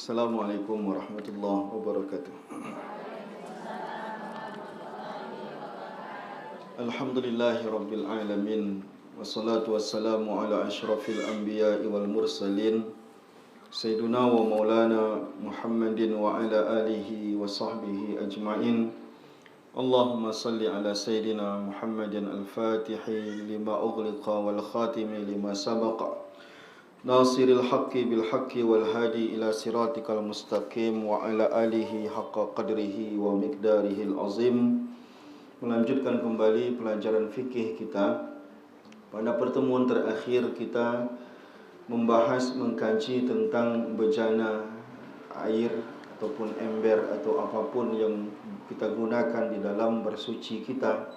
Assalamualaikum warahmatullahi wabarakatuh. Alhamdulillahi rabbil alamin. Wassalatu wassalamu ala ashrafil anbiya'i wal mursalin Sayyiduna wa maulana Muhammadin wa ala alihi wa sahbihi ajma'in. Allahumma salli ala Sayyidina Muhammadin al-fatihi lima ughliqa wal khatimi lima sabaqa Nasiril haqqi bil haqqi wal hadi ila siratikal mustaqim wa ala alihi haqqa qadrihi wa miqdarihil azim. Melanjutkan kembali pelajaran fikih kita. Pada pertemuan terakhir kita membahas, mengkaji tentang bejana air ataupun ember atau apapun yang kita gunakan di dalam bersuci kita.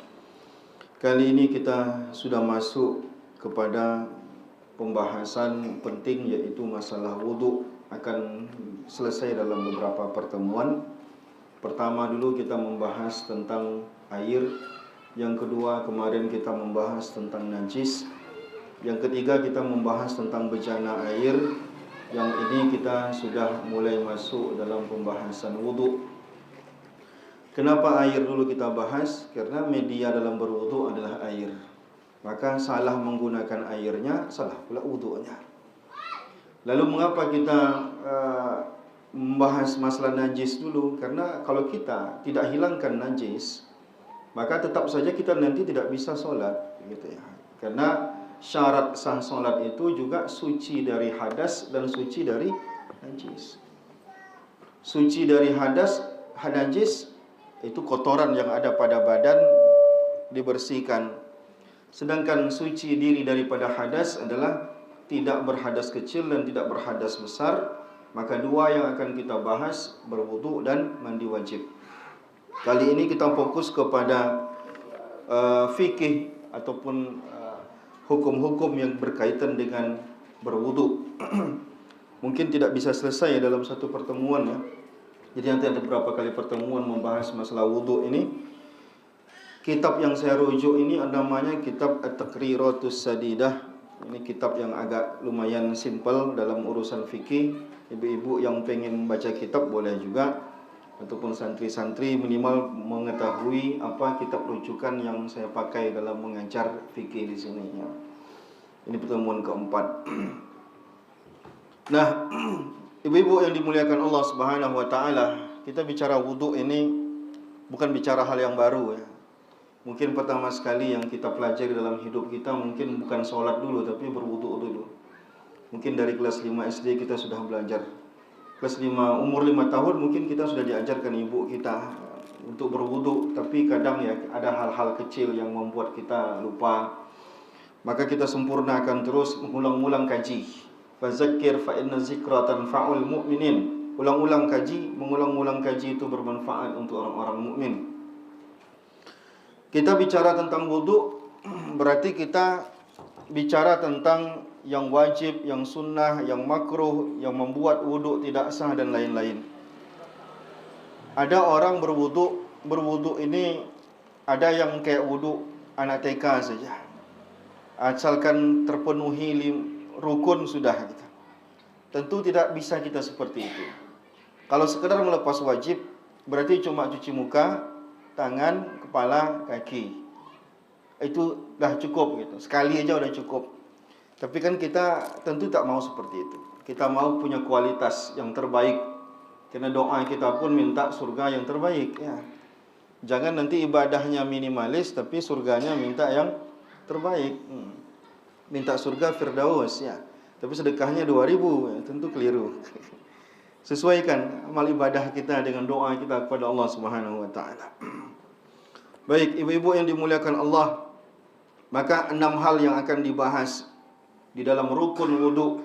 Kali ini kita sudah masuk kepada pembahasan penting, yaitu masalah wudhu. Akan selesai dalam beberapa pertemuan. Pertama dulu kita membahas tentang air. Yang kedua kemarin kita membahas tentang najis. Yang ketiga kita membahas tentang bejana air. Yang ini kita sudah mulai masuk dalam pembahasan wudhu. Kenapa air dulu kita bahas? Karena media dalam berwudhu adalah air. Maka salah menggunakan airnya, salah pula wudhunya. Lalu mengapa kita membahas masalah najis dulu? Karena kalau kita tidak hilangkan najis, maka tetap saja kita nanti tidak bisa sholat, gitu ya. Karena syarat sah sholat itu juga suci dari hadas dan suci dari najis. Suci dari hadas, najis itu kotoran yang ada pada badan dibersihkan. Sedangkan suci diri daripada hadas adalah tidak berhadas kecil dan tidak berhadas besar. Maka dua yang akan kita bahas, berwudu dan mandi wajib. Kali ini kita fokus kepada fikih ataupun hukum-hukum yang berkaitan dengan berwudu. Mungkin tidak bisa selesai dalam satu pertemuan ya. Jadi nanti ada beberapa kali pertemuan membahas masalah wudu ini. Kitab yang saya rujuk ini namanya kitab At-Taqriratus Sadidah. Ini kitab yang agak lumayan simpel dalam urusan fikih. Ibu-ibu yang pengen baca kitab boleh juga, ataupun santri-santri minimal mengetahui apa kitab rujukan yang saya pakai dalam mengajar fikih di sini ya. Ini pertemuan keempat. Nah, ibu-ibu yang dimuliakan Allah Subhanahu wa taala, kita bicara wudu ini bukan bicara hal yang baru ya. Mungkin pertama sekali yang kita pelajari dalam hidup kita mungkin bukan sholat dulu, tapi berwudu dulu. Mungkin dari kelas 5 SD kita sudah belajar. Kelas 5, umur 5 tahun mungkin kita sudah diajarkan ibu kita untuk berwudu. Tapi kadang ya ada hal-hal kecil yang membuat kita lupa. Maka kita sempurnakan terus, mengulang-ulang kaji. Fazakir fa inna zikra tanfa'ul mu'minin. Ulang-ulang kaji, mengulang-ulang kaji itu bermanfaat untuk orang-orang mukmin. Kita bicara tentang wudu, berarti kita bicara tentang yang wajib, yang sunnah, yang makruh, yang membuat wudu tidak sah dan lain-lain. Ada orang berwudu ini ada yang kayak wudu anak TK saja. Asalkan terpenuhi rukun sudah gitu. Tentu tidak bisa kita seperti itu. Kalau sekedar melepas wajib, berarti cuma cuci muka, tangan, kepala, kaki. Itu dah cukup gitu. Sekali aja udah cukup. Tapi kan kita tentu tak mau seperti itu. Kita mau punya kualitas yang terbaik. Karena doa kita pun minta surga yang terbaik ya. Jangan nanti ibadahnya minimalis tapi surganya minta yang terbaik. Minta surga Firdaus ya. Tapi sedekahnya 2000 ya, tentu keliru. Sesuaikan amal ibadah kita dengan doa kita kepada Allah Subhanahu wa taala. Baik, ibu-ibu yang dimuliakan Allah, maka 6 hal yang akan dibahas di dalam rukun wudu.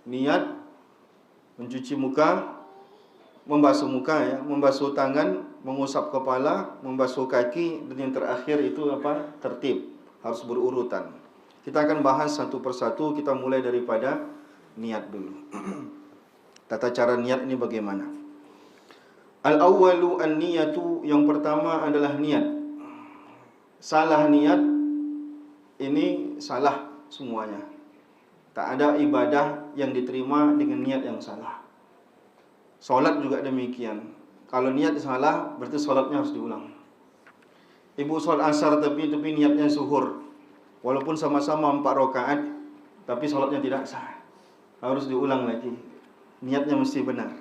Niat, mencuci muka, membasuh muka ya, membasuh tangan, mengusap kepala, membasuh kaki, dan yang terakhir itu apa? Tertib, harus berurutan. Kita akan bahas satu persatu. Kita mulai daripada niat dulu. Tata cara niat ini bagaimana? Al-awwalu an-niyatu, yang pertama adalah niat. Salah niat ini salah semuanya. Tak ada ibadah yang diterima dengan niat yang salah. Solat juga demikian. Kalau niat salah, berarti solatnya harus diulang. Ibu solat asar tapi niatnya zuhur, walaupun sama-sama 4 rakaat, tapi solatnya tidak sah. Harus diulang lagi. Niatnya mesti benar.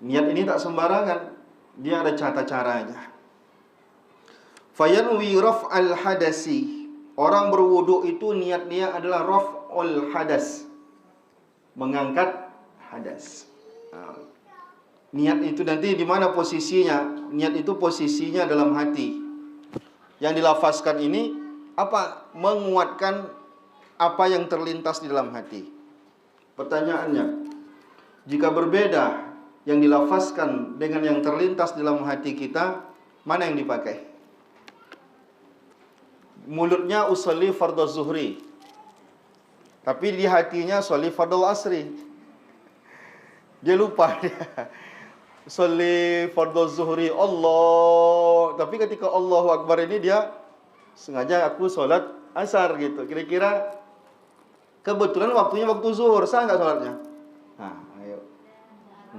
Niat ini tak sembarangan. Dia ada tata caranya. Fayanwi raf'al hadasi. Orang berwudu itu niatnya adalah raf'ul hadas, mengangkat hadas. Niat itu nanti di mana posisinya? Niat itu posisinya dalam hati. Yang dilafazkan ini apa? Menguatkan apa yang terlintas di dalam hati. Pertanyaannya, jika berbeda yang dilafazkan dengan yang terlintas di dalam hati kita, mana yang dipakai? Mulutnya usolli fardhu zuhri, tapi di hatinya sholli fardhu asri. Dia lupa dia. Sholli fardhu zuhri Allah, tapi ketika Allahu Akbar ini dia sengaja aku sholat asar gitu. Kira-kira kebetulan waktunya waktu zuhur, sah nggak sholatnya? Nah, ayo.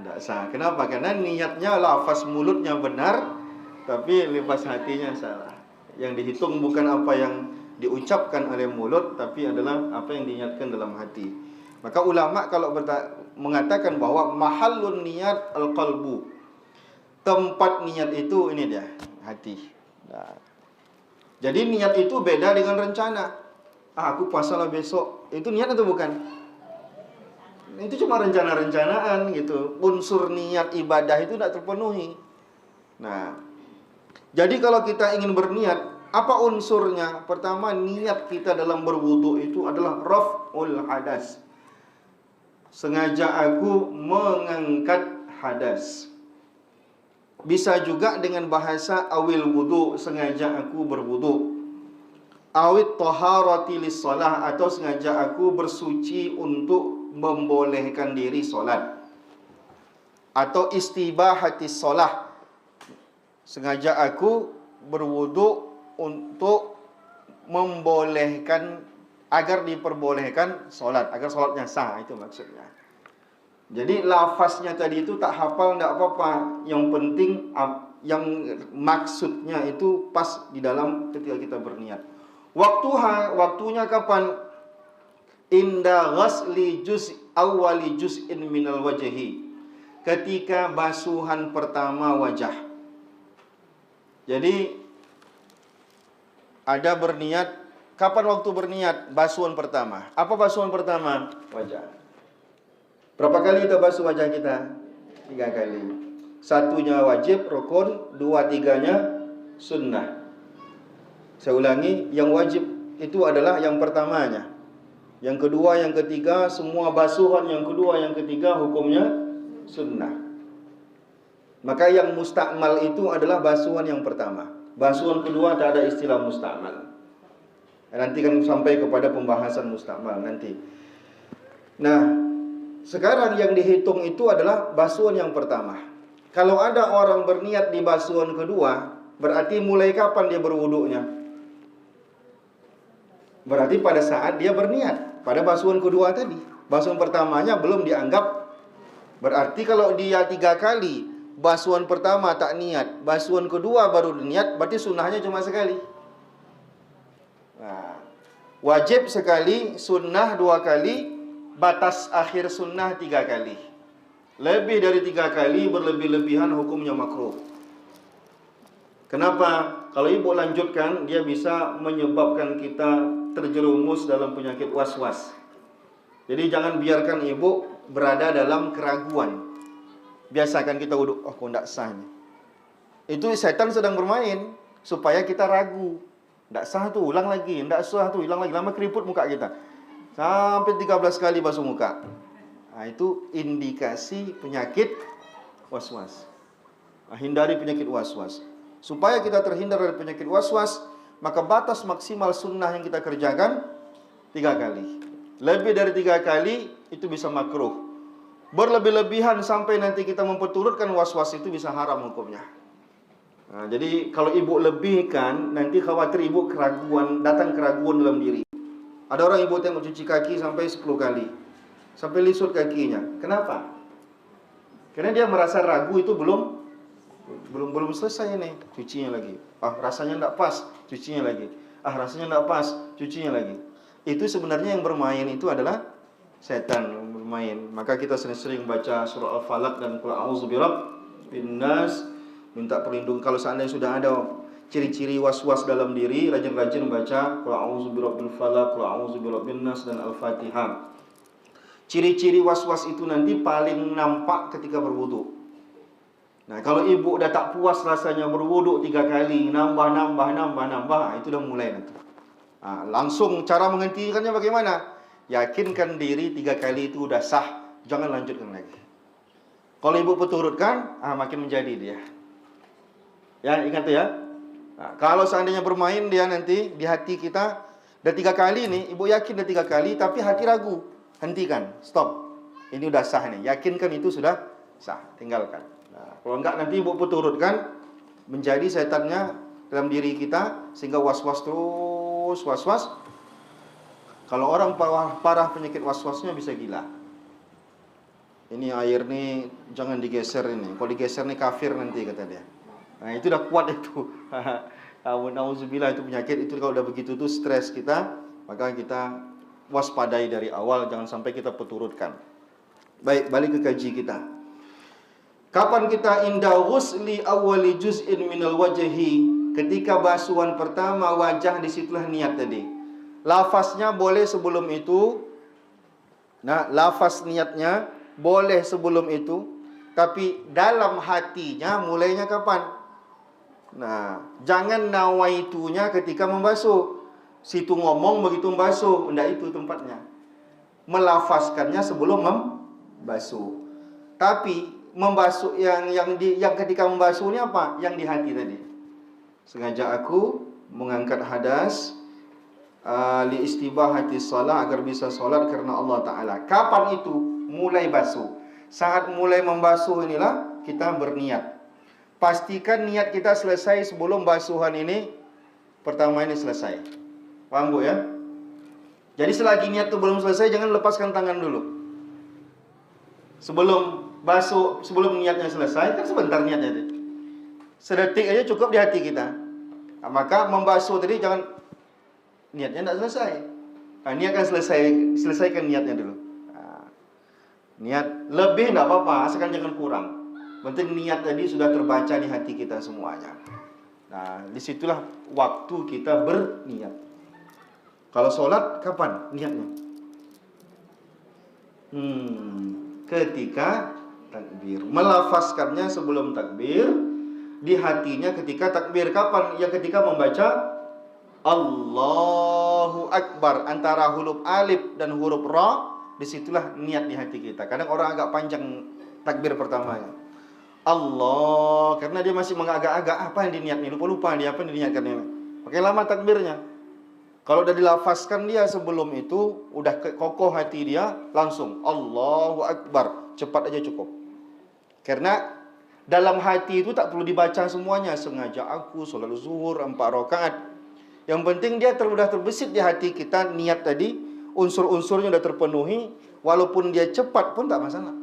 Nggak sah. Kenapa? Karena niatnya, lafaz mulutnya benar, tapi lafaz hatinya salah. Yang dihitung bukan apa yang diucapkan oleh mulut, tapi adalah apa yang diniatkan dalam hati. Maka ulama kalau mengatakan bahwa mahallun niat al-qalbu, tempat niat itu ini dia, hati. Nah, jadi niat itu beda dengan rencana. Aku puasa lah besok, itu niat atau bukan? Itu cuma rencana-rencanaan gitu. Unsur niat ibadah itu tidak terpenuhi. Nah, jadi kalau kita ingin berniat, apa unsurnya? Pertama, niat kita dalam berwudu itu adalah raf'ul hadas. Sengaja aku mengangkat hadas. Bisa juga dengan bahasa awil wudu, sengaja aku berwudu. Awit taharati lis-shalah, atau sengaja aku bersuci untuk membolehkan diri solat. Atau istibahatis shalah, sengaja aku berwudu untuk membolehkan, agar diperbolehkan solat, agar solatnya sah, itu maksudnya. Jadi lafaznya tadi itu tak hafal tidak apa-apa. Yang penting yang maksudnya itu pas di dalam ketika kita berniat. Waktunya kapan? Inda ghasli awwali juz'in minal wajhi, ketika basuhan pertama wajah. Jadi ada berniat. Kapan waktu berniat? Basuhan pertama. Apa basuhan pertama? Wajah. Berapa kali kita basuh wajah kita? 3 kali. Satunya wajib, rukun. 2-3-nya sunnah. Saya ulangi, yang wajib itu adalah yang pertamanya. Yang kedua, yang ketiga, semua basuhan yang kedua, yang ketiga hukumnya sunnah. Maka yang mustakmal itu adalah basuhan yang pertama. Basuhan kedua tak ada istilah mustakmal. Nanti kan sampai kepada pembahasan mustakmal nanti. Nah, sekarang yang dihitung itu adalah basuhan yang pertama. Kalau ada orang berniat di basuhan kedua, berarti mulai kapan dia berwudunya? Berarti pada saat dia berniat, pada basuhan kedua tadi. Basuhan pertamanya belum dianggap. Berarti kalau dia 3 kali, basuhan pertama tak niat, basuhan kedua baru niat, berarti sunnahnya cuma sekali. Nah, wajib sekali, sunnah 2 kali, batas akhir sunnah 3 kali. Lebih dari 3 kali berlebih-lebihan hukumnya makruh. Kenapa? Kalau ibu lanjutkan, dia bisa menyebabkan kita terjerumus dalam penyakit was-was. Jadi jangan biarkan ibu berada dalam keraguan. Biasakan kita wudhu, oh kok tidak sah nih. Itu setan sedang bermain supaya kita ragu. Tidak sah tuh, ulang lagi. Tidak sah tuh, ulang lagi. Lama keriput muka kita. Sampai 13 kali basuh muka. Nah, itu indikasi penyakit was-was. Nah, hindari penyakit was-was. Supaya kita terhindar dari penyakit was-was, maka batas maksimal sunnah yang kita kerjakan 3 kali. Lebih dari 3 kali, itu bisa makruh. Berlebih-lebihan sampai nanti kita memperturutkan was-was, itu bisa haram hukumnya. Nah, jadi kalau ibu lebihkan, nanti khawatir ibu datang keraguan dalam diri. Ada orang ibu tengok cuci kaki sampai 10 kali, sampai lisut kakinya. Kenapa? Karena dia merasa ragu itu belum selesai nih, cucinya lagi. Ah, rasanya enggak pas, cucinya lagi. Ah, rasanya enggak pas, cucinya lagi. Itu sebenarnya yang bermain itu adalah setan bermain. Maka kita sering-sering baca surah Al-Falaq dan Qul a'udzu birabbin nas, minta perlindungan. Kalau seandainya sudah ada ciri-ciri was-was dalam diri, rajin-rajin baca Qul a'udzu birabbil falaq, Qul a'udzu birabbin nas dan Al-Fatihah. Ciri-ciri was-was itu nanti paling nampak ketika berwudu. Nah, kalau ibu udah tak puas rasanya berwudu 3 kali, nambah, itu udah mulai nanti. Nah, langsung cara menghentikannya bagaimana? Yakinkan diri 3 kali itu udah sah, jangan lanjutkan lagi. Kalau ibu peturutkan, makin menjadi dia. Ya, ingat tuh ya. Nah, kalau seandainya bermain dia nanti di hati kita, udah 3 kali nih, ibu yakin udah 3 kali, tapi hati ragu. Hentikan, stop. Ini udah sah nih, yakinkan itu sudah sah, tinggalkan. Nah, kalau enggak nanti ibu turutkan, menjadi setannya dalam diri kita, sehingga was-was terus, was-was. Kalau orang parah penyakit was-wasnya bisa gila. Ini air nih jangan digeser ini. Kalau digeser nih kafir nanti kata dia. Nah, itu udah kuat itu. Nauzubillah, itu penyakit itu kalau udah begitu tuh stres kita, maka kita waspadai dari awal, jangan sampai kita peturutkan. Baik, balik ke kaji kita. Kapan kita inda ghusli awwali juz'in minal wajhi? Ketika basuhan pertama wajah, disitulah niat tadi. Lafaznya boleh sebelum itu. Nah, lafaz niatnya boleh sebelum itu, tapi dalam hatinya mulainya kapan? Nah, jangan nawaitunya ketika membasuh. Situ ngomong begitu membasuh, enggak itu tempatnya. Melafazkannya sebelum membasuh. Tapi membasuh yang ketika membasuh ini apa? Yang di hati tadi. Sengaja aku mengangkat hadas li istibahati shalah, agar bisa salat karena Allah Ta'ala. Kapan itu? Mulai basuh. Saat mulai membasuh inilah kita berniat. Pastikan niat kita selesai sebelum basuhan ini pertama ini selesai. Paham Bu ya? Jadi selagi niat itu belum selesai, jangan lepaskan tangan dulu. Sebelum basuh, sebelum niatnya selesai, kan sebentar niatnya tadi. Sedetik aja cukup di hati kita. Nah, maka membasuh tadi jangan, niatnya tidak selesai. Nah, niatkan selesaikan niatnya dulu. Nah, niat lebih tidak apa-apa, asalkan jangan kurang. Penting niat tadi sudah terbaca di hati kita semuanya. Nah, disitulah waktu kita berniat. Kalau sholat kapan niatnya? Ketika takbir. Melafazkannya sebelum takbir. Di hatinya ketika takbir. Kapan? Ya ketika membaca Allahu Akbar. Antara huruf alif dan huruf ra, disitulah niat di hati kita. Kadang orang agak panjang takbir pertamanya. Allah, karena dia masih mengagak-agak, apa yang diniatkan? Lupa-lupa dia apa yang diniatkan ini. Pakai lama takbirnya. Kalau udah dilafazkan dia sebelum itu, udah kokoh hati dia, langsung Allahu Akbar, cepat aja cukup. Karena dalam hati itu tak perlu dibaca semuanya. Sengaja aku sholat zuhur 4 rakaat. Yang penting dia udah terbesit di hati kita, niat tadi, unsur-unsurnya udah terpenuhi. Walaupun dia cepat pun tak masalah.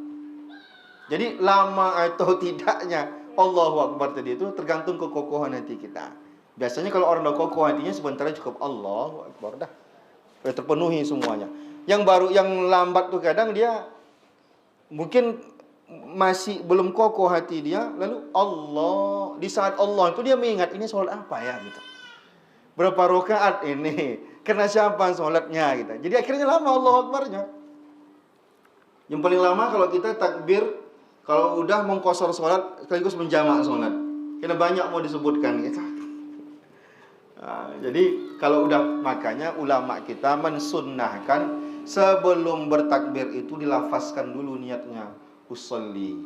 Jadi lama atau tidaknya Allahu Akbar tadi itu tergantung kekokohan hati kita. Biasanya kalau orang udah kokoh hatinya, sebentar cukup Allahu Akbar, dah terpenuhi semuanya. Yang lambat tuh kadang dia mungkin masih belum kokoh hati dia, lalu Allah, di saat Allah itu dia mengingat, ini sholat apa ya gitu. Berapa rakaat ini? Kena siapa sholatnya gitu. Jadi akhirnya lama Allahu Akbarnya. Yang paling lama kalau kita takbir, kalau udah mengkosor sholat sekaligus menjamak sholat. Karena banyak mau disebutkan gitu. Nah, jadi kalau udah, makanya ulama kita mensunnahkan sebelum bertakbir itu dilafazkan dulu niatnya. Usolli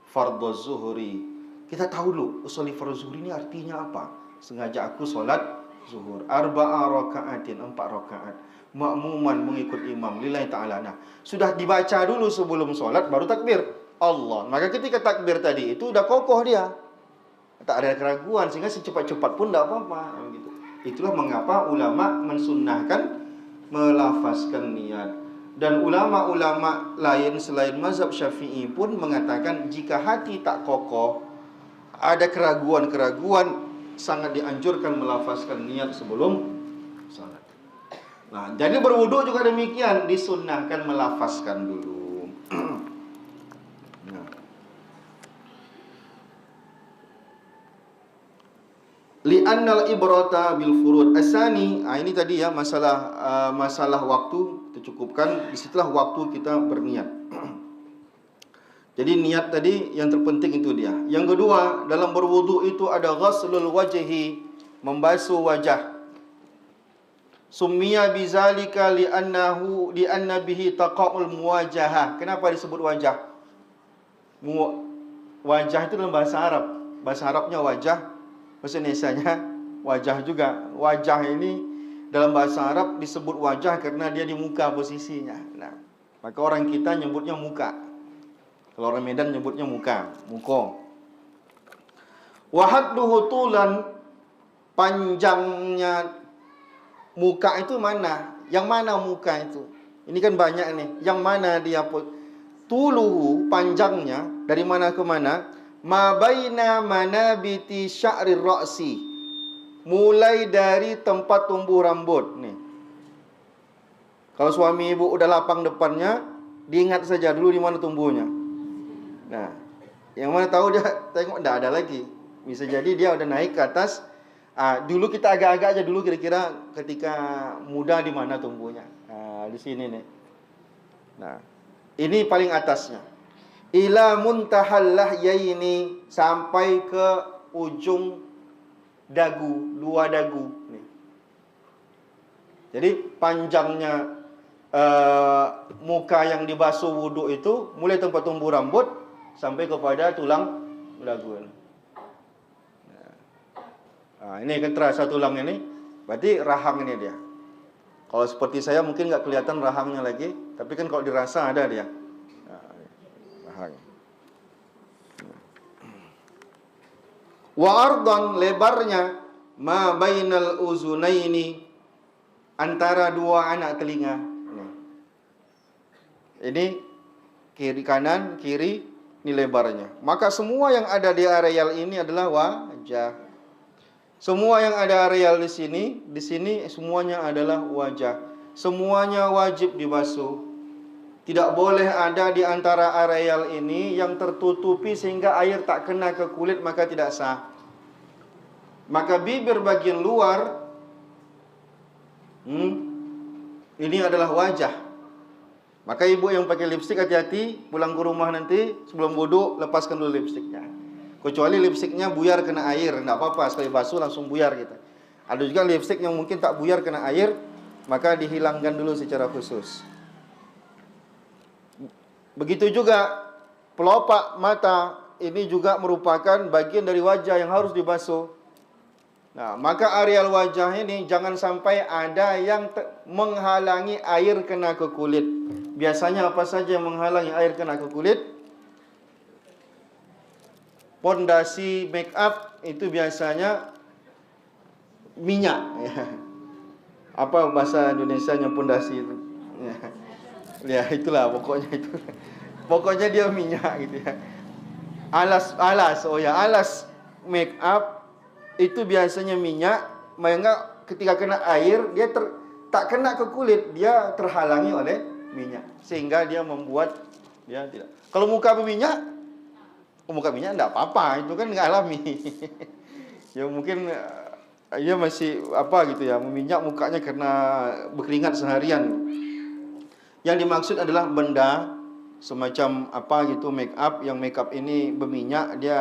fardhu zuhri. Kita tahu dulu usolli fardhu zuhri ini artinya apa. Sengaja aku sholat zuhur 4 rakaatin, 4 rakaat. Makmuman mengikut imam lillahi ta'ala. Nah, sudah dibaca dulu sebelum sholat baru takbir Allah. Maka ketika takbir tadi itu udah kokoh dia, tak ada keraguan, sehingga secepat-cepat pun tidak apa-apa gitu. Itulah mengapa ulama mensunnahkan melafazkan niat. Dan ulama-ulama lain selain mazhab Syafi'i pun mengatakan jika hati tak kokoh, ada keraguan-keraguan, sangat dianjurkan melafazkan niat sebelum salat. Nah, jadi berwudu juga demikian, disunnahkan melafazkan dulu. Nah. Li'annal ibrata bil furud asani. Ini tadi ya masalah waktu tercukupkan. Disitulah waktu kita berniat. Jadi niat tadi yang terpenting itu dia. Yang kedua, dalam berwudu itu ada ghaslul wajhi, membasuh wajah. Summiya bizalika li'anna bihi taqa'ul muwajahah. Kenapa disebut wajah? Wajah itu dalam bahasa Arab. Bahasa Arabnya wajah, bahasa Indonesianya wajah juga. Wajah ini dalam bahasa Arab disebut wajah karena dia di muka posisinya. Nah, maka orang kita nyebutnya muka. Kalau orang Medan nyebutnya muka, muko. Wa hadduhu tulan, panjangnya muka itu mana? Yang mana muka itu? Ini kan banyak nih. Yang mana dia? Tuluhu, panjangnya dari mana ke mana? Ma baina manabiti sya'rir ra'si. Mulai dari tempat tumbuh rambut nih. Kalau suami ibu udah lapang depannya, diingat saja dulu di mana tumbuhnya. Nah, yang mana tahu dia tengok enggak ada lagi. Bisa jadi dia udah naik ke atas. Dulu kita agak-agak aja dulu kira-kira ketika muda di mana tumbuhnya. Di sini nih. Nah, ini paling atasnya. Ila muntahal lahyaini, sampai ke ujung dagu, dua dagu nih. Jadi panjangnya muka yang dibasuh wudu itu mulai tempat tumbuh rambut sampai kepada tulang dagu. Nah, ini kan terasa tulang ini, berarti rahang ini dia. Kalau seperti saya mungkin nggak kelihatan rahangnya lagi, tapi kan kalau dirasa ada dia. Nah, rahang. Wa ardan, lebarnya ma bainal uzunaini, antara dua anak telinga. Ini kiri kanan, kiri, ini lebarnya. Maka semua yang ada di areal ini adalah wajah. Semua yang ada areal di sini semuanya adalah wajah. Semuanya wajib dibasuh. Tidak boleh ada di antara areal ini yang tertutupi sehingga air tak kena ke kulit, maka tidak sah. Maka bibir bagian luar ini adalah wajah. Maka ibu yang pakai lipstik hati-hati, pulang ke rumah nanti sebelum wudu lepaskan dulu lipstiknya. Kecuali lipstiknya buyar kena air, enggak apa-apa, sekali basuh langsung buyar gitu. Ada juga lipstik yang mungkin tak buyar kena air, maka dihilangkan dulu secara khusus. Begitu juga pelopak mata, ini juga merupakan bagian dari wajah yang harus dibasuh. Nah, maka areal wajah ini jangan sampai ada yang menghalangi air kena ke kulit. Biasanya apa saja yang menghalangi air kena ke kulit? Pondasi make up itu biasanya minyak. Apa bahasa Indonesianya pondasi itu? Ya, itulah pokoknya itu. Pokoknya dia minyak gitu ya. Alas make up itu biasanya minyak, maka ketika kena air dia tak kena ke kulit, dia terhalangi oleh minyak, sehingga dia membuat dia tidak. Kalau muka berminyak, muka minyak enggak apa-apa, itu kan enggak alami. Ya mungkin dia masih apa gitu ya, meminyak mukanya karena berkeringat seharian. Yang dimaksud adalah benda semacam apa gitu make up, yang make up ini berminyak, dia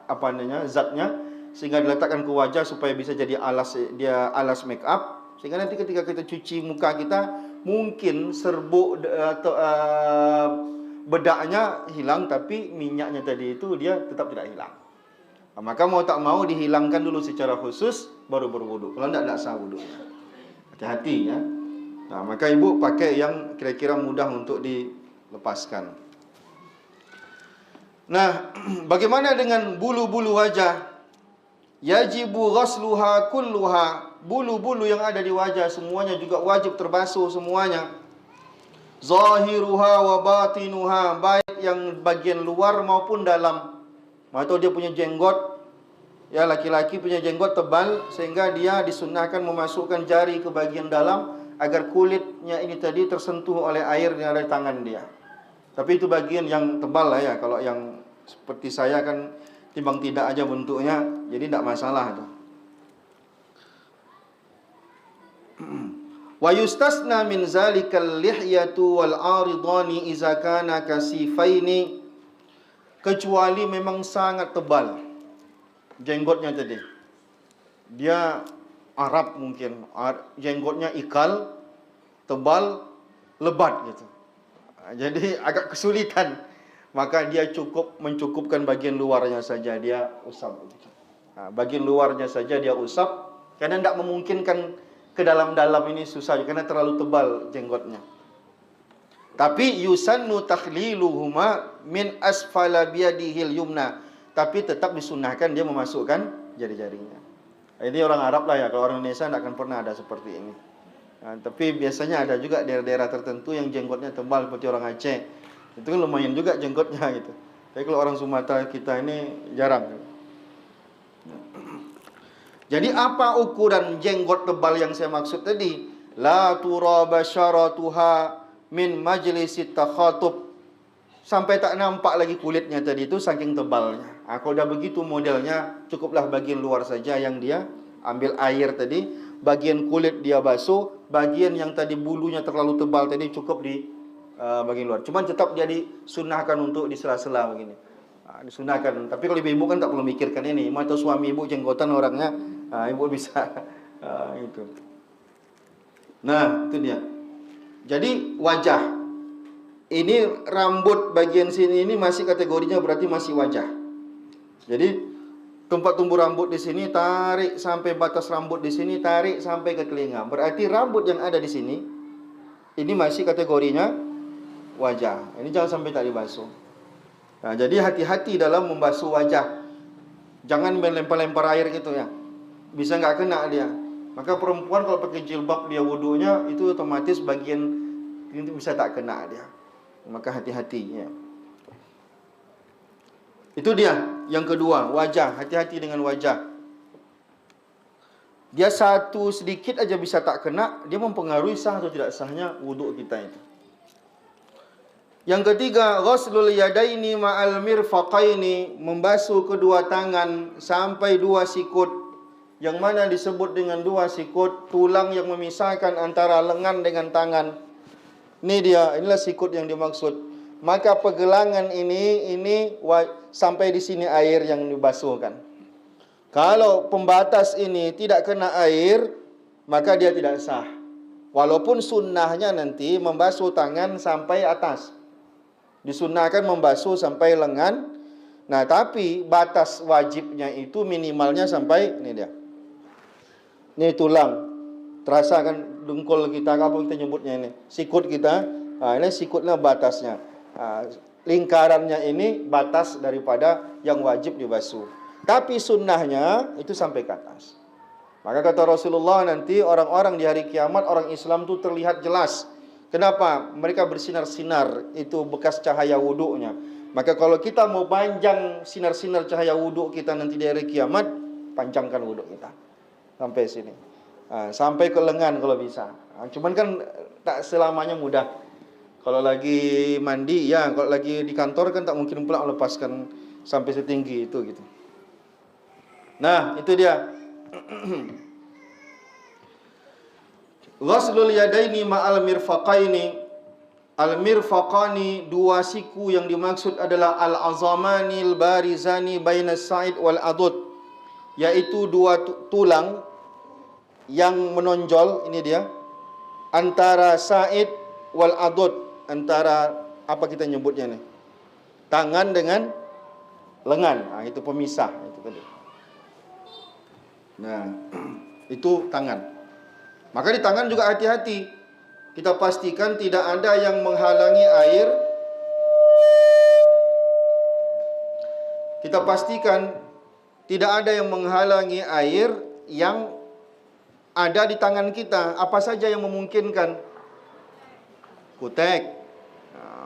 apa namanya, zatnya, sehingga diletakkan ke wajah supaya bisa jadi alas make up, sehingga nanti ketika kita cuci muka kita mungkin serbuk atau bedaknya hilang, tapi minyaknya tadi itu dia tetap tidak hilang. Nah, maka mau tak mau dihilangkan dulu secara khusus baru berwudu. Kalau tidak sah wudunya. Hati-hati ya. Nah, maka ibu pakai yang kira-kira mudah untuk dilepaskan. Nah, bagaimana dengan bulu-bulu wajah? Yajibu ghasluha kulluha. Bulu-bulu yang ada di wajah semuanya juga wajib terbasuh semuanya. zahiruha wa batinuha, baik yang bagian luar maupun dalam. Atau dia punya jenggot, ya laki-laki punya jenggot tebal, sehingga dia disunnahkan memasukkan jari ke bagian dalam agar kulitnya ini tadi tersentuh oleh air yang ada di tangan dia. Tapi itu bagian yang tebal lah ya. Kalau yang seperti saya kan timbang tidak aja bentuknya, jadi tidak masalah itu. Wa yustasna min zalikal lihyatu wal aridani iza kana kasifaini, kecuali memang sangat tebal jenggotnya tadi. Dia Arab mungkin, jenggotnya ikal, tebal, lebat gitu. Jadi agak kesulitan, maka dia cukup mencukupkan bagian luarnya saja dia usap gitu. Bagian luarnya saja dia usap, karena tidak memungkinkan ke dalam-dalam ini susah, karena terlalu tebal jenggotnya. Tapi yusannu takhliluhuma min asfala biyadihil yumna, tapi tetap disunahkan dia memasukkan jari-jarinya. Ini orang Arab lah ya, kalau orang Indonesia tidak akan pernah ada seperti ini. Tapi biasanya ada juga daerah-daerah tertentu yang jenggotnya tebal seperti orang Aceh. Itu kan lumayan juga jenggotnya gitu. Tapi kalau orang Sumatera kita ini jarang. Jadi apa ukuran jenggot tebal yang saya maksud tadi? La turaba syaratuha min majlisit takhatub, sampai tak nampak lagi kulitnya tadi itu saking tebalnya. Kalau dah begitu modelnya, cukuplah bagian luar saja yang dia ambil air tadi, bagian kulit dia basuh, bagian yang tadi bulunya terlalu tebal tadi cukup di bagian luar. Cuman tetap dia disunahkan untuk di sela-sela begini. Disunahkan. Tapi kalau ibu-ibu kan tak perlu mikirkan ini. Atau suami ibu jenggotan orangnya, ibu bisa itu. Nah, itu dia. Jadi wajah ini, rambut bagian sini ini masih kategorinya berarti masih wajah. Jadi tempat tumbuh rambut di sini tarik sampai batas rambut di sini, tarik sampai ke telinga. Berarti rambut yang ada di sini ini masih kategorinya wajah. Ini jangan sampai tak dibasuh. Nah, jadi hati-hati dalam membasuh wajah. Jangan melempar-lempar air gitu ya. Bisa nggak kena dia. Maka perempuan kalau pakai jilbab dia wudunya, itu otomatis bagian itu bisa tak kena dia. Maka hati-hati ya. Itu dia. Yang kedua, wajah. Hati-hati dengan wajah. Dia satu sedikit aja bisa tak kena, dia mempengaruhi sah atau tidak sahnya wuduk kita itu. Yang ketiga, ghuslul yadaini ma'al mirfaqaini, membasuh kedua tangan sampai dua sikut. Yang mana disebut dengan dua sikut, tulang yang memisahkan antara lengan dengan tangan. Ini dia, inilah sikut yang dimaksud. Maka pergelangan ini sampai di sini air yang dibasuhkan. Kalau pembatas ini tidak kena air, maka dia tidak sah. Walaupun sunnahnya nanti membasuh tangan sampai atas. Disunnahkan membasuh sampai lengan. Nah, tapi batas wajibnya itu minimalnya sampai ini dia. Ini tulang. Terasa kan dengkul kita, apa kita nyebutnya ini? Sikut kita. Nah, ini sikutnya batasnya. Lingkarannya ini batas daripada yang wajib dibasuh. Tapi sunnahnya itu sampai ke atas. Maka kata Rasulullah, nanti orang-orang di hari kiamat, orang Islam itu terlihat jelas. Kenapa? Mereka bersinar-sinar, itu bekas cahaya wuduknya. Maka kalau kita mau panjang sinar-sinar cahaya wuduk kita nanti di hari kiamat, panjangkan wuduk kita sampai sini, sampai ke lengan kalau bisa. Cuman kan tak selamanya mudah. Kalau lagi mandi, ya kalau lagi di kantor kan tak mungkin pula melepaskan sampai setinggi itu gitu. Nah, itu dia. Ghuslul yadaini ma'al mirfaqaini. Al-mirfaqani, dua siku yang dimaksud adalah al-azamani al-barizani baina as-sa'id wal adud, yaitu dua tulang yang menonjol, ini dia, antara sa'id wal adud, antara apa kita nyebutnya nih, tangan dengan lengan. Nah, itu pemisah itu tadi. Nah, itu tangan. Maka di tangan juga hati-hati. Kita pastikan tidak ada yang menghalangi air. Kita pastikan tidak ada yang menghalangi air yang ada di tangan kita. Apa saja yang memungkinkan? Kutek,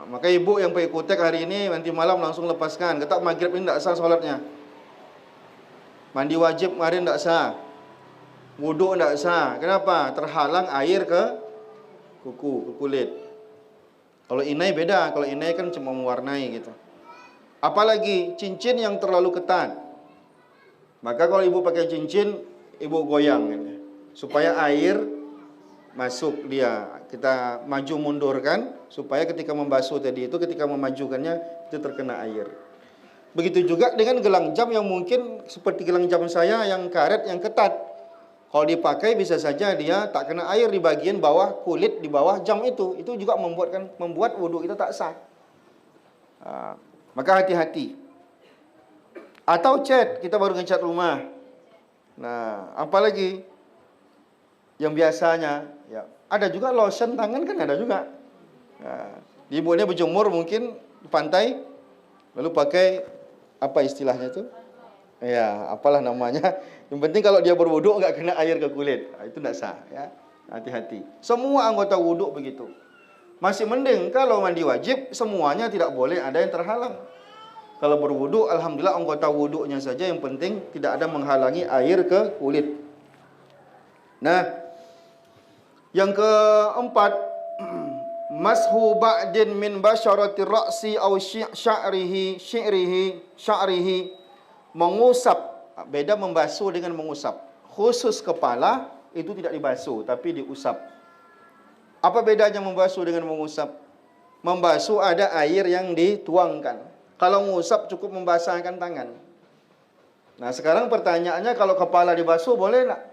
Maka ibu yang pakai kutek hari ini, nanti malam langsung lepaskan. Kata maghrib ini tidak sah solatnya. Mandi wajib kemarin tidak sah. Wuduk tidak sah. Kenapa? Terhalang air ke kuku, ke kulit. Kalau inai beda. Kalau inai kan cuma mewarnai gitu. Apalagi cincin yang terlalu ketat. Maka kalau ibu pakai cincin, ibu goyang gitu, supaya air masuk dia. Kita maju mundurkan supaya ketika membasuh tadi itu, ketika memajukannya itu terkena air. Begitu juga dengan gelang jam yang mungkin seperti gelang jam saya yang karet yang ketat. Kalau dipakai bisa saja dia tak kena air di bagian bawah kulit di bawah jam itu. Itu juga membuat wudhu kita tak sah. Maka hati-hati. Atau cat, kita baru ngecat rumah. Nah, apalagi yang biasanya ya, ada juga lotion tangan kan ada juga. Nah, ibunya berjemur mungkin di pantai, lalu pakai apa istilahnya itu? Ya, apalah namanya. Yang penting kalau dia berwuduk enggak kena air ke kulit, itu tidak sah ya. Hati-hati. Semua anggota wuduk begitu. Masih mending kalau mandi wajib semuanya tidak boleh ada yang terhalang. Kalau berwuduk, alhamdulillah anggota wuduknya saja yang penting tidak ada menghalangi air ke kulit. Nah, yang keempat, mashu ba'din min basyaratir ra'si aw sya'rihi, mengusap. Beda membasuh dengan mengusap. Khusus kepala itu tidak dibasuh tapi diusap. Apa bedanya membasuh dengan mengusap? Membasuh ada air yang dituangkan. Kalau mengusap cukup membasahkan tangan. Nah, sekarang pertanyaannya, kalau kepala dibasuh boleh tak?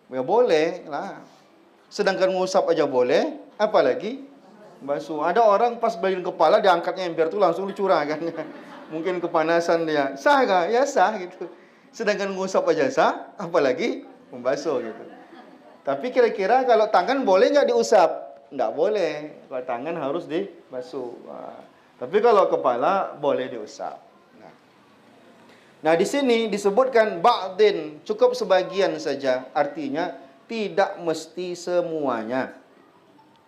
Ya boleh lah. Sedangkan mengusap aja boleh, apalagi basuh. Ada orang pas bagian kepala diangkatnya ember itu langsung dicurahkan. Mungkin kepanasan dia. Sah gak? Ya sah gitu. Sedangkan mengusap aja sah, apalagi membasuh gitu. Tapi kira-kira kalau tangan boleh nggak diusap? Nggak boleh. Kalau tangan harus dibasuh. Tapi kalau kepala boleh diusap. Nah, di sini disebutkan ba'din, cukup sebagian saja. Artinya tidak mesti semuanya.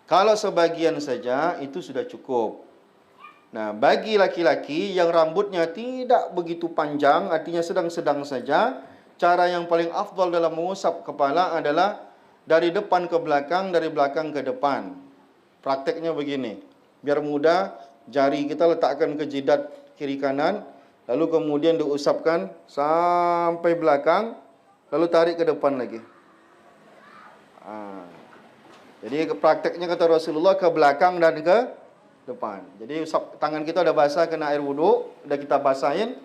Kalau sebagian saja itu sudah cukup. Nah, bagi laki-laki yang rambutnya tidak begitu panjang, artinya sedang-sedang saja, cara yang paling afdal dalam mengusap kepala adalah dari depan ke belakang, dari belakang ke depan. Prakteknya begini, biar mudah. Jari kita letakkan ke jidat kiri kanan, lalu kemudian diusapkan sampai belakang, lalu tarik ke depan lagi. Jadi prakteknya kata Rasulullah ke belakang dan ke depan. Jadi tangan kita udah basah kena air wudhu, udah kita basahin,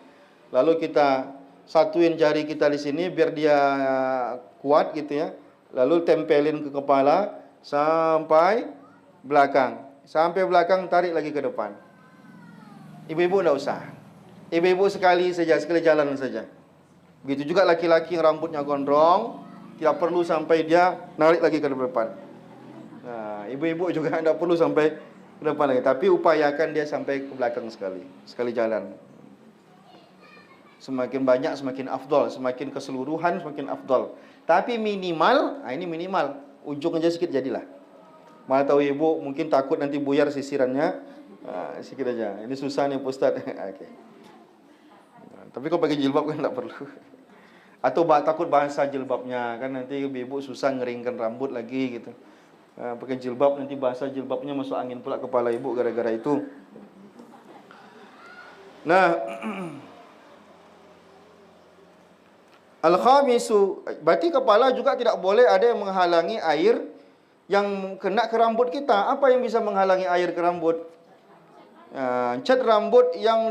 lalu kita satuin jari kita di sini biar dia kuat gitu ya. Lalu tempelin ke kepala sampai belakang. Sampai belakang, tarik lagi ke depan. Ibu-ibu tidak usah. Ibu-ibu sekali saja, sekali jalan saja. Begitu juga laki-laki yang rambutnya gondrong, tidak perlu sampai dia narik lagi ke depan. Nah, ibu-ibu juga tidak perlu sampai ke depan lagi. Tapi upayakan dia sampai ke belakang sekali. Sekali jalan. Semakin banyak, semakin afdol. Semakin keseluruhan, semakin afdol. Tapi minimal, ini minimal. Ujung aja sedikit jadilah. Malah tahu ibu mungkin takut nanti buyar sisirannya, sedikit aja. Ini susah nih Ustaz. Okay. Tapi kalau pakai jilbab kan tak perlu. Atau takut bahasa jilbabnya, kan nanti ibu susah ngeringkan rambut lagi gitu. Pakai jilbab nanti bahasa jilbabnya masuk angin pula kepala ibu gara-gara itu. Nah, al-khamisu, berarti kepala juga tidak boleh ada yang menghalangi air yang kena ke rambut kita. Apa yang bisa menghalangi air ke rambut? Cat rambut yang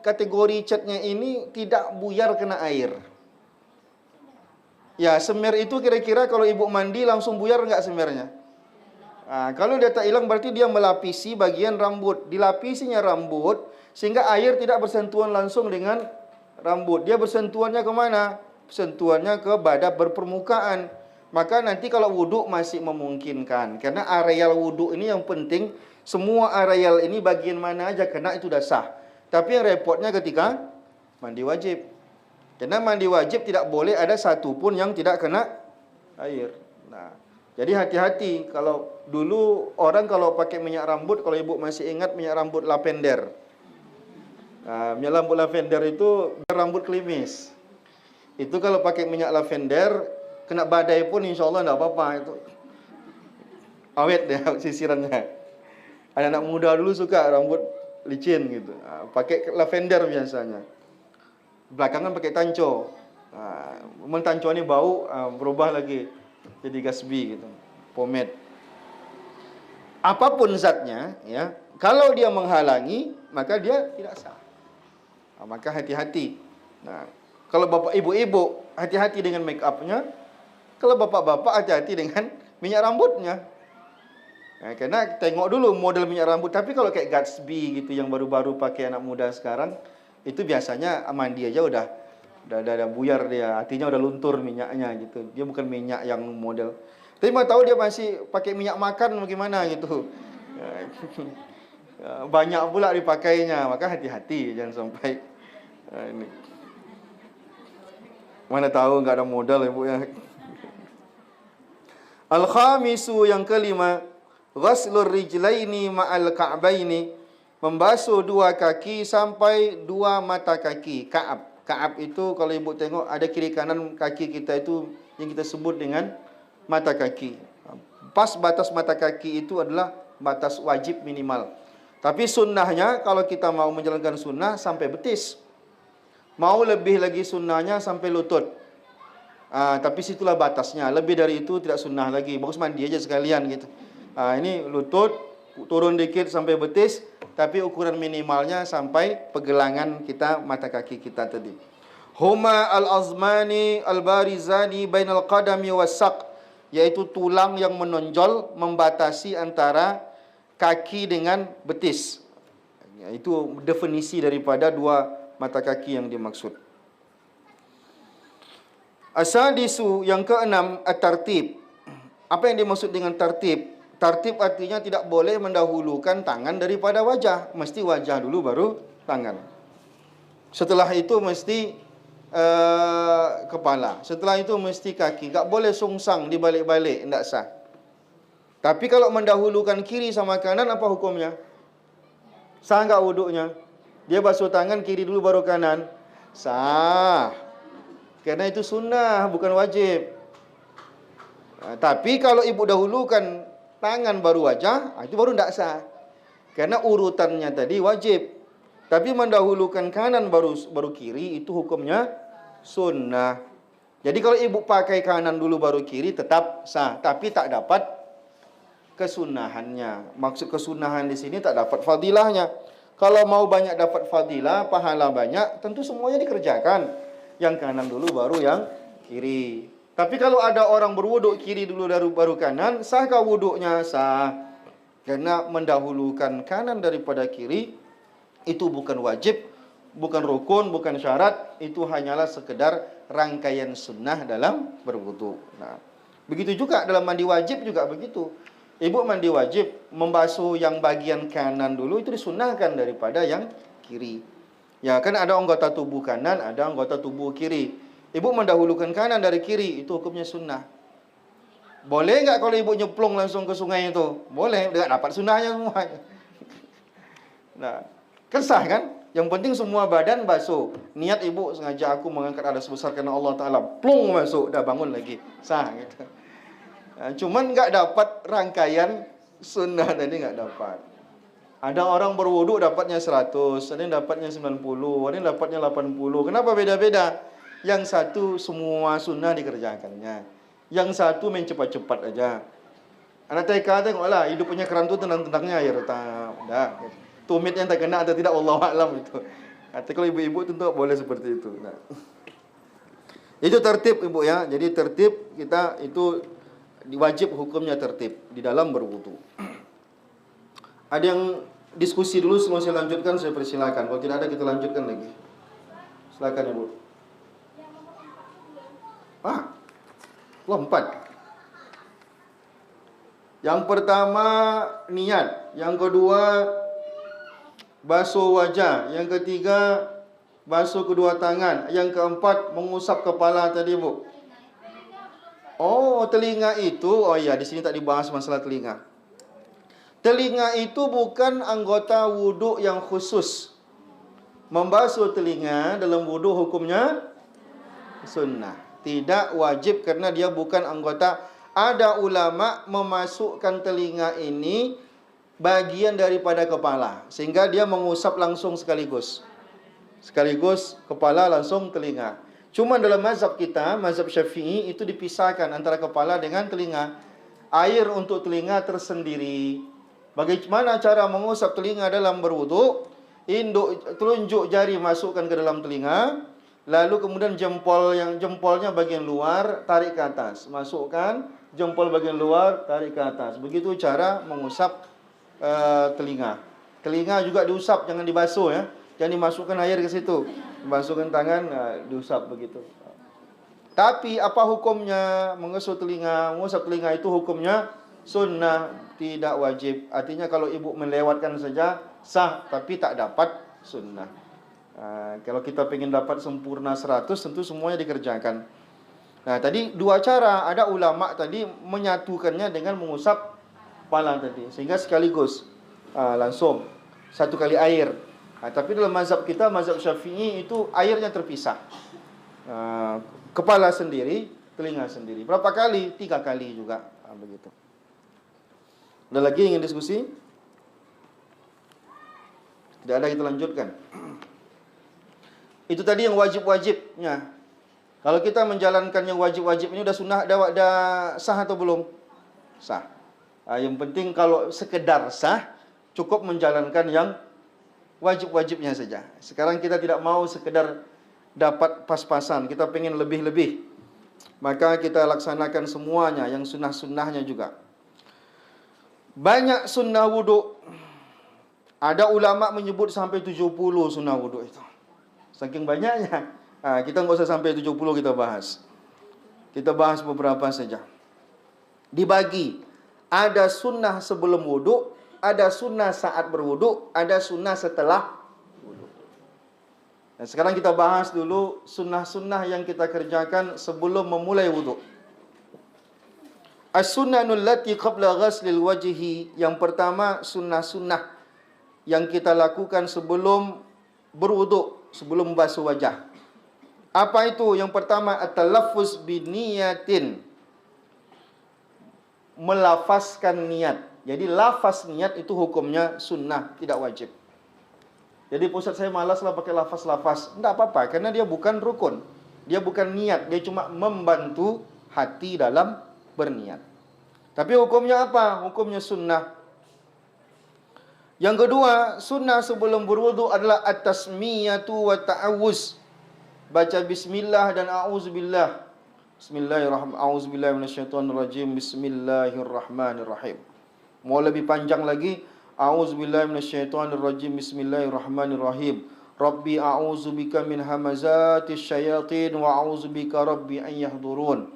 kategori catnya ini tidak buyar kena air. Ya, semir itu kira-kira kalau ibu mandi langsung buyar enggak semirnya? Kalau dia tak hilang berarti dia melapisi bagian rambut. Dilapisinya rambut sehingga air tidak bersentuhan langsung dengan rambut. Dia bersentuhannya ke mana? Sentuhannya ke badan berpermukaan. Maka nanti kalau wudhu masih memungkinkan. Karena areal wudhu ini yang penting. Semua areal ini bagian mana aja kena itu dah sah. Tapi yang repotnya ketika mandi wajib. Karena mandi wajib tidak boleh ada satu pun yang tidak kena air. Nah, Jadi hati-hati. Kalau dulu orang kalau pakai minyak rambut, kalau ibu masih ingat minyak rambut lavender. Minyak rambut lavender itu rambut klimis. Itu kalau pakai minyak lavender, kena badai pun insya Allah tidak apa-apa. Itu awet dia sisirannya. Anak-anak muda dulu suka rambut licin gitu. Pakai lavender biasanya. Belakangan pakai tanco. Memang tanco ini bau, berubah lagi jadi gasbi gitu, pomade. Apapun zatnya, ya, kalau dia menghalangi, maka dia tidak sah. Maka hati-hati. Nah, kalau bapak ibu-ibu hati-hati dengan make upnya. Kalau bapak-bapak hati-hati dengan minyak rambutnya. Karena tengok dulu model minyak rambut. Tapi kalau kayak Gatsby gitu yang baru-baru pakai anak muda sekarang, itu biasanya mandi aja udah buyar dia, artinya udah luntur minyaknya gitu. Dia bukan minyak yang model. Tapi mau tahu dia masih pakai minyak makan bagaimana gitu. Banyak pula dipakainya, maka hati-hati jangan sampai ini. Mana tahu enggak ada modal ibu ya. Al-khamisu yang kelima, ghaslur rijlaini ma'al ka'baini, membasuh dua kaki sampai dua mata kaki. Ka'ab itu kalau ibu tengok ada kiri kanan kaki kita itu yang kita sebut dengan mata kaki. Pas batas mata kaki itu adalah batas wajib minimal. Tapi sunnahnya kalau kita mau menjalankan sunnah sampai betis. Mau lebih lagi sunnahnya sampai lutut. Tapi situlah batasnya. Lebih dari itu tidak sunnah lagi. Bagus mandi aja sekalian gitu. Ini lutut, turun dikit sampai betis. Tapi ukuran minimalnya sampai pergelangan kita, mata kaki kita tadi. Huma al-azmani al-barizani bainal qadami was-saq, yaitu tulang yang menonjol membatasi antara kaki dengan betis. Itu definisi daripada dua mata kaki yang dimaksud. Asadisu yang keenam, at-tartib. Apa yang dimaksud dengan tartib? Tartib artinya tidak boleh mendahulukan tangan daripada wajah. Mesti wajah dulu baru tangan. Setelah itu mesti kepala. Setelah itu mesti kaki. Tak boleh sungsang dibalik-balik, tidak sah. Tapi kalau mendahulukan kiri sama kanan, apa hukumnya? Sah enggak wuduknya? Dia basuh tangan kiri dulu baru kanan. Sah. Karena itu sunnah, bukan wajib. Tapi kalau ibu dahulukan tangan baru wajah, itu baru tidak sah. Karena urutannya tadi wajib. Tapi mendahulukan kanan baru kiri, itu hukumnya sunnah. Jadi kalau ibu pakai kanan dulu baru kiri, tetap sah. Tapi tak dapat kesunahannya. Maksud kesunahan di sini tak dapat fadilahnya. Kalau mau banyak dapat fadilah, pahala banyak, tentu semuanya dikerjakan. Yang kanan dulu baru yang kiri. Tapi kalau ada orang berwuduk kiri dulu baru kanan, sahkah wuduknya? Sah. Karena mendahulukan kanan daripada kiri itu bukan wajib, bukan rukun, bukan syarat, itu hanyalah sekedar rangkaian sunnah dalam berwuduk. Nah, begitu juga dalam mandi wajib juga begitu. Ibu mandi wajib membasuh yang bagian kanan dulu itu disunnahkan daripada yang kiri. Ya, kan ada anggota tubuh kanan, ada anggota tubuh kiri. Ibu mendahulukan kanan dari kiri, itu hukumnya sunnah. Boleh enggak kalau ibu nyemplung langsung ke sungai itu? Boleh, enggak dapat sunnahnya semua. Nah, kesah kan? Yang penting semua badan basuh. Niat ibu sengaja aku mengangkat alat sebesar karena Allah Ta'ala. Plung masuk, dah bangun lagi. Sah gitu. Nah, cuman enggak dapat rangkaian sunnah tadi, enggak dapat. Ada orang berwuduk dapatnya 100, ada yang dapatnya 90, ada yang dapatnya 80. Kenapa beda-beda? Yang satu semua sunnah dikerjakannya. Yang satu main cepat-cepat aja. Anak TK tengoklah, hidup punya keran tu tendang-tendangnya ya retak. Dah. Tumit yang tak kena atau tidak, wallahu a'lam itu. Kata kalau ibu-ibu tentu boleh seperti itu. Nah. Itu tertib ibu ya. Jadi tertib kita itu wajib hukumnya tertib di dalam berwudu. Ada yang diskusi dulu sebelum saya lanjutkan, saya persilakan. Kalau tidak ada kita lanjutkan lagi. Silakan ibu. Lompat. Yang pertama niat, yang kedua basuh wajah, yang ketiga basuh kedua tangan, yang keempat mengusap kepala tadi bu. Oh, telinga itu, oh ya, di sini tak dibahas masalah telinga. Telinga itu bukan anggota wuduk yang khusus. Membasuh telinga dalam wuduk hukumnya sunnah. Tidak wajib karena dia bukan anggota. Ada ulama memasukkan telinga ini bagian daripada kepala, sehingga dia mengusap langsung sekaligus. Sekaligus kepala langsung telinga. Cuma dalam mazhab kita, mazhab Syafi'i, itu dipisahkan antara kepala dengan telinga. Air untuk telinga tersendiri. Bagaimana cara mengusap telinga dalam berwuduk? Telunjuk jari masukkan ke dalam telinga, lalu kemudian jempolnya bagian luar tarik ke atas. Masukkan jempol bagian luar, tarik ke atas. Begitu cara mengusap telinga. Telinga juga diusap, jangan dibasuh ya. Jangan dimasukkan air ke situ. Masukkan tangan, diusap begitu. Tapi apa hukumnya mengusap telinga? Mengusap telinga itu hukumnya sunnah, tidak wajib. Artinya kalau ibu melewatkan saja sah, tapi tak dapat sunnah. Kalau kita ingin dapat sempurna 100, tentu semuanya dikerjakan. Nah, tadi dua cara. Ada ulama tadi menyatukannya dengan mengusap kepala tadi, sehingga sekaligus langsung satu kali air. Tapi dalam mazhab kita, mazhab Syafi'i, itu airnya terpisah. Kepala sendiri, telinga sendiri. Berapa kali? 3 kali juga. Begitu. Ada lagi ingin diskusi? Tidak ada, kita lanjutkan. Itu tadi yang wajib-wajibnya. Kalau kita menjalankan yang wajib-wajib ini sudah sunnah, dah sah atau belum? Sah. Yang penting kalau sekedar sah, cukup menjalankan yang wajib-wajibnya saja. Sekarang kita tidak mau sekedar dapat pas-pasan, kita pengen lebih-lebih. Maka kita laksanakan semuanya, yang sunnah-sunnahnya juga. Banyak sunnah wuduk. Ada ulama menyebut sampai 70 sunnah wuduk itu. Saking banyaknya. Kita nggak usah sampai 70 kita bahas. Kita bahas beberapa saja. Dibagi. Ada sunnah sebelum wuduk, ada sunnah saat berwuduk, ada sunnah setelah wuduk. Dan sekarang kita bahas dulu sunnah-sunnah yang kita kerjakan sebelum memulai wuduk. As-sunnanul lati qabla ghaslil wajhi. Yang pertama, sunnah-sunnah yang kita lakukan sebelum berwuduk, sebelum basuh wajah. Apa itu? Yang pertama, at-talaffuz biniyatin. Melafazkan niat. Jadi lafaz niat itu hukumnya sunnah, tidak wajib. Jadi Ustaz, saya malaslah pakai lafaz-lafaz. Tidak apa-apa, karena dia bukan rukun. Dia bukan niat, dia cuma membantu hati dalam berniat. Tapi hukumnya apa? Hukumnya sunnah. Yang kedua, sunnah sebelum berwudu adalah at-tasmiyatu wa ta'awuz. Baca bismillah dan a'udzubillah. Bismillahirrahmanirrahim. A'udzubillahi minasyaitonirrajim. Bismillahirrahmanirrahim. Mau lebih panjang lagi, a'udzubillahi minasyaitonirrajim. Bismillahirrahmanirrahim. Rabbi a'udzubika min hamazatis syayatin wa a'udzubika rabbi an yahdurun.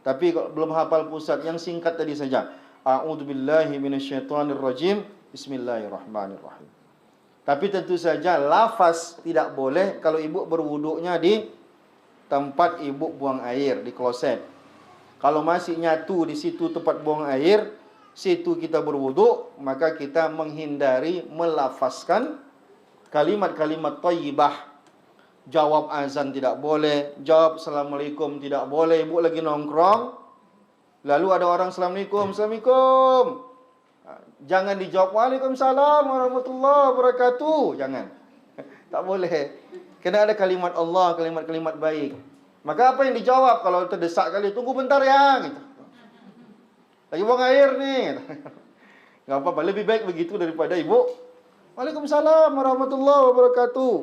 Tapi belum hafal pusat, yang singkat tadi saja. A'udzubillahi minasyaitonirrajim. Bismillahirrahmanirrahim. Tapi tentu saja lafaz tidak boleh kalau ibu berwuduknya di tempat ibu buang air, di kloset. Kalau masih nyatu di situ tempat buang air, situ kita berwuduk, maka kita menghindari melafazkan kalimat-kalimat thayyibah. Jawab azan tidak boleh, jawab assalamualaikum tidak boleh. Ibu lagi nongkrong, lalu ada orang assalamualaikum, assalamualaikum. Jangan dijawab waalaikumsalam warahmatullahi wabarakatuh. Jangan. Tak boleh. Kena ada kalimat Allah, kalimat-kalimat baik. Maka apa yang dijawab kalau terdesak kali? Tunggu bentar ya, gitu. Lagi buang air nih. Enggak apa-apa, lebih baik begitu daripada ibu waalaikumsalam warahmatullahi wabarakatuh.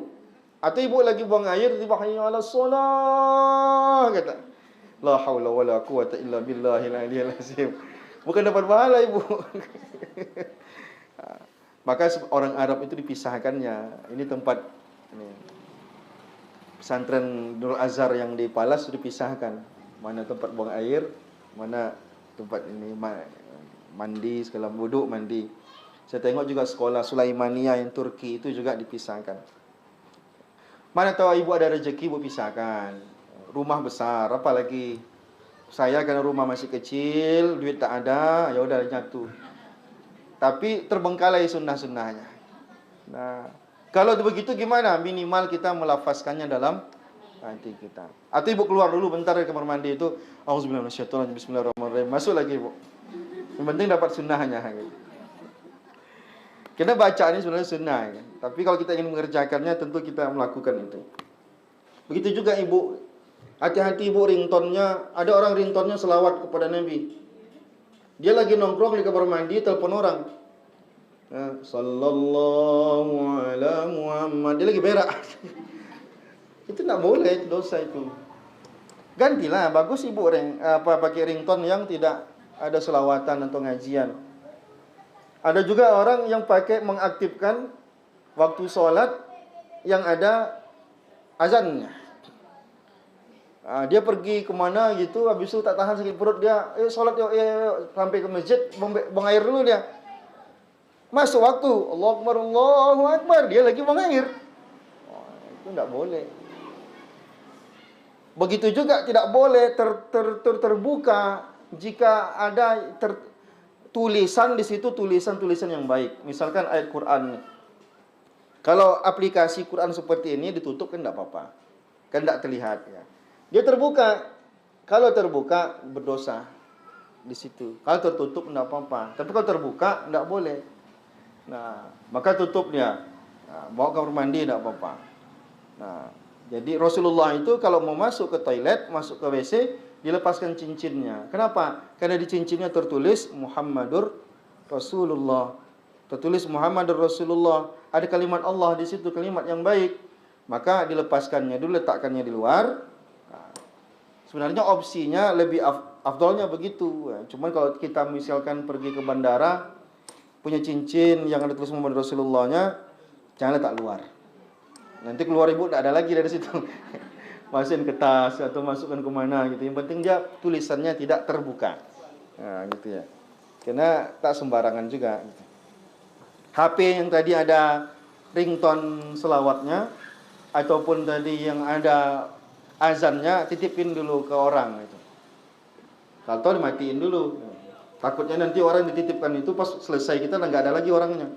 Atau ibu lagi buang air, tiba hayya 'alas shalah, kata. La haula wala quwata illa billahil aliyil azim. Bukan dapat pahala ibu. Maka orang Arab itu dipisahkannya. Ini tempat ini. Pesantren Nurul Azhar yang di Palas itu dipisahkan. Mana tempat buang air, mana tempat ini mandi, segala wuduk, mandi. Saya tengok juga sekolah Sulaimaniyah yang Turki itu juga dipisahkan. Mana tahu ibu ada rezeki, ibu pisahkan. Rumah besar, apalagi Saya karena rumah masih kecil, duit tak ada, ya udah nyatu. Tapi terbengkalai sunnah-sunnahnya. Nah, kalau begitu gimana? Minimal kita melafazkannya dalam hati kita. Atau ibu keluar dulu bentar dari kamar mandi itu, auzubillahi minasyaitonir rajim, bismillahirrahmanirrahim. Masuk lagi, Bu. Yang penting dapat sunnahnya gitu. Karena bacaan ini sebenarnya sunnah ya. Tapi kalau kita ingin mengerjakannya tentu kita melakukan itu. Begitu juga ibu. Hati-hati ibu ringtone-nya. Ada orang ringtone-nya selawat kepada Nabi. Dia lagi nongkrong di kamar mandi, telepon orang. Sallallahu ala Muhammad. Dia lagi berak. Itu tidak boleh, itu dosa itu. Gantilah, bagus ibu pakai ringtone yang tidak ada selawatan atau ngajian. Ada juga orang yang pakai mengaktifkan waktu sholat yang ada azannya. Dia pergi kemana gitu, habis itu tak tahan sakit perut dia, sholat yuk, sampai ke masjid, buang air dulu dia. Masuk waktu, Allahu Akbar, dia lagi buang air. Itu tidak boleh. Begitu juga tidak boleh terbuka jika ada tulisan di situ, tulisan-tulisan yang baik. Misalkan ayat Quran. Kalau aplikasi Quran seperti ini ditutup kan tidak apa-apa. Kan tidak terlihat ya. Dia terbuka. Kalau terbuka berdosa di situ. Kalau tertutup tidak apa-apa. Tapi kalau terbuka tidak boleh. Nah, maka tutup dia. Nah, bawa kamar mandi tidak apa-apa. Nah, jadi Rasulullah itu kalau mau masuk ke toilet, masuk ke WC, dilepaskan cincinnya. Kenapa? Karena di cincinnya tertulis Muhammadur Rasulullah. Tertulis Muhammadur Rasulullah. Ada kalimat Allah di situ, kalimat yang baik. Maka dilepaskannya dulu, letakkannya di luar. Nah, sebenarnya opsinya lebih afdolnya begitu. Cuman kalau kita misalkan pergi ke bandara, punya cincin yang ada tulis Muhammad Rasulullahnya, jangan letak luar. Nanti keluar ibu tidak ada lagi dari situ. Masukin ke tas atau masukkan ke mana gitu. Yang penting dia tulisannya tidak terbuka. Nah, gitu ya. Karena tak sembarangan juga gitu. HP yang tadi ada ringtone selawatnya ataupun tadi yang ada azannya, titipin dulu ke orang itu. Kalau dimatiin dulu. Takutnya nanti orang dititipkan itu pas selesai kita nggak ada lagi orangnya.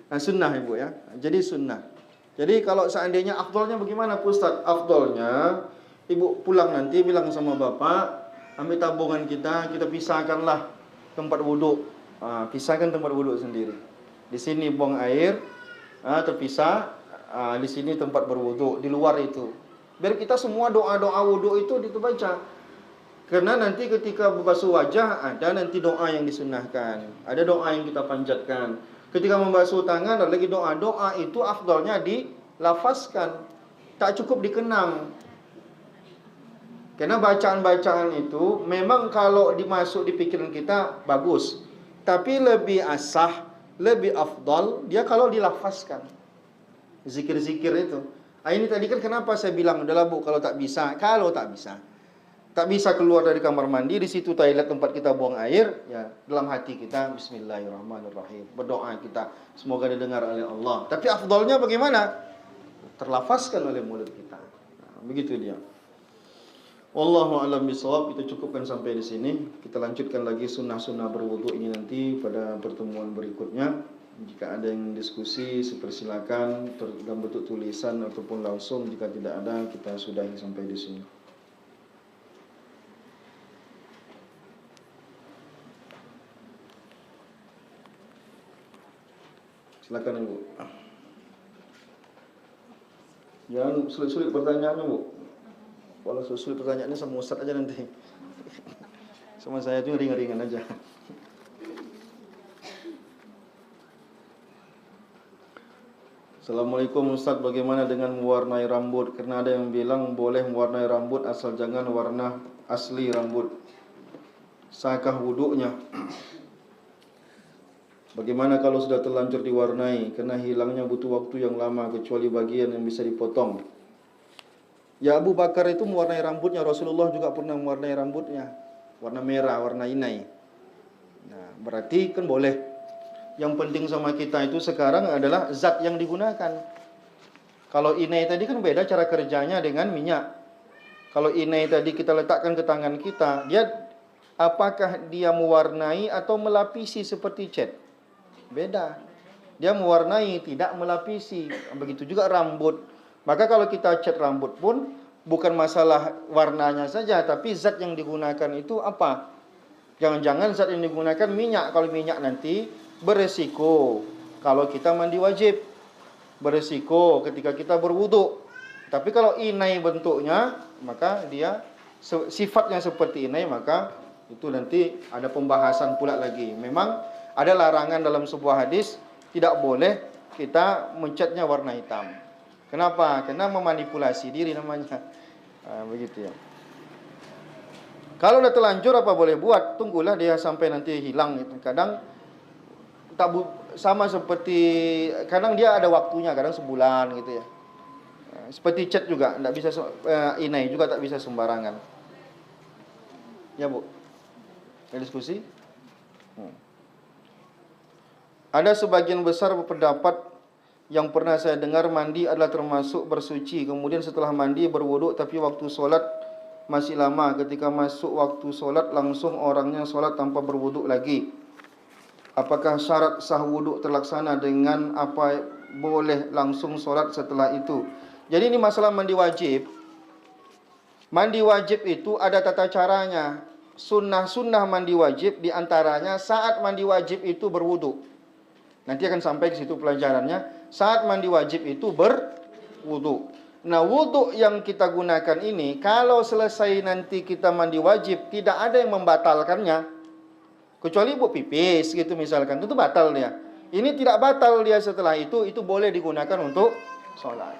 Nah, sunnah ibu ya. Jadi sunnah. Jadi kalau seandainya afdolnya bagaimana Ustaz? Afdolnya ibu pulang nanti bilang sama bapak, ambil tabungan kita pisahkanlah tempat wudhu. Pisahkan tempat wudhu sendiri. Di sini buang air, terpisah. Di sini tempat berwudhu, di luar itu. Biar kita semua doa-doa wudhu itu baca. Karena nanti ketika membasuh wajah ada nanti doa yang disunnahkan, ada doa yang kita panjatkan. Ketika membasuh tangan ada lagi doa itu afdalnya dilafazkan, tak cukup dikenang. Karena bacaan-bacaan itu memang kalau dimasuk di pikiran kita bagus, tapi lebih asah, lebih afdal dia kalau dilafazkan. Zikir-zikir itu. Ini tadi kan kenapa saya bilang adalah Bu kalau tak bisa tak bisa keluar dari kamar mandi, di situ toilet tempat kita buang air, ya dalam hati kita Bismillahirrahmanirrahim, berdoa kita semoga didengar oleh Allah. Tapi afdalnya bagaimana? Terlafazkan oleh mulut kita. Nah, begitu dia. Wallahu a'lam bishawab. Kita cukupkan sampai di sini. Kita lanjutkan lagi sunnah-sunnah berwudu ini nanti pada pertemuan berikutnya. Jika ada yang diskusi, silakan dalam bentuk tulisan ataupun langsung. Jika tidak ada, kita sudahi sampai di sini. Silakan Ibu. Jangan sulit-sulit pertanyaannya Bu. Kalau sulit pertanyaannya sama Ustaz aja nanti. Sama saya itu ringan-ringan aja. Assalamualaikum Ustaz, bagaimana dengan mewarnai rambut? Karena ada yang bilang boleh mewarnai rambut asal jangan warna asli rambut. Sahkah wuduknya? Bagaimana kalau sudah terlanjur diwarnai? Karena hilangnya butuh waktu yang lama kecuali bagian yang bisa dipotong. Ya Abu Bakar itu mewarnai rambutnya, Rasulullah juga pernah mewarnai rambutnya. Warna merah, warna inai. Nah, berarti kan boleh. Yang penting sama kita itu sekarang adalah zat yang digunakan. Kalau inai tadi kan beda cara kerjanya dengan minyak. Kalau inai tadi kita letakkan ke tangan kita, dia apakah dia mewarnai atau melapisi seperti cat? Beda. Dia mewarnai, tidak melapisi. Begitu juga rambut. Maka kalau kita cat rambut pun bukan masalah warnanya saja, tapi zat yang digunakan itu apa? Jangan-jangan zat yang digunakan minyak. Kalau minyak nanti beresiko kalau kita mandi wajib, beresiko ketika kita berwudu. Tapi kalau inai bentuknya, maka dia sifatnya seperti inai, maka itu nanti ada pembahasan pula lagi. Memang ada larangan dalam sebuah hadis, tidak boleh kita mencatnya warna hitam. Kenapa? Karena memanipulasi diri namanya. Begitu ya. Kalau udah terlanjur apa boleh buat? Tunggulah dia sampai nanti hilang. Kadang sama seperti, kadang dia ada waktunya, kadang sebulan gitu ya. Seperti cat juga, tidak bisa inai juga tak bisa sembarangan. Ya Bu, ada diskusi? Ada sebagian besar pendapat yang pernah saya dengar mandi adalah termasuk bersuci. Kemudian setelah mandi berwuduk, tapi waktu solat masih lama. Ketika masuk waktu solat langsung orangnya solat tanpa berwuduk lagi. Apakah syarat sah wuduk terlaksana dengan apa boleh langsung solat setelah itu? Jadi ini masalah mandi wajib. Mandi wajib itu ada tata caranya. Sunnah-sunnah mandi wajib diantaranya saat mandi wajib itu berwuduk. Nanti akan sampai ke situ pelajarannya. Saat mandi wajib itu berwuduk. Nah, wuduk yang kita gunakan ini, kalau selesai nanti kita mandi wajib, tidak ada yang membatalkannya. Kecuali buat pipis gitu misalkan, itu batal dia. Ini tidak batal dia setelah itu boleh digunakan untuk sholat.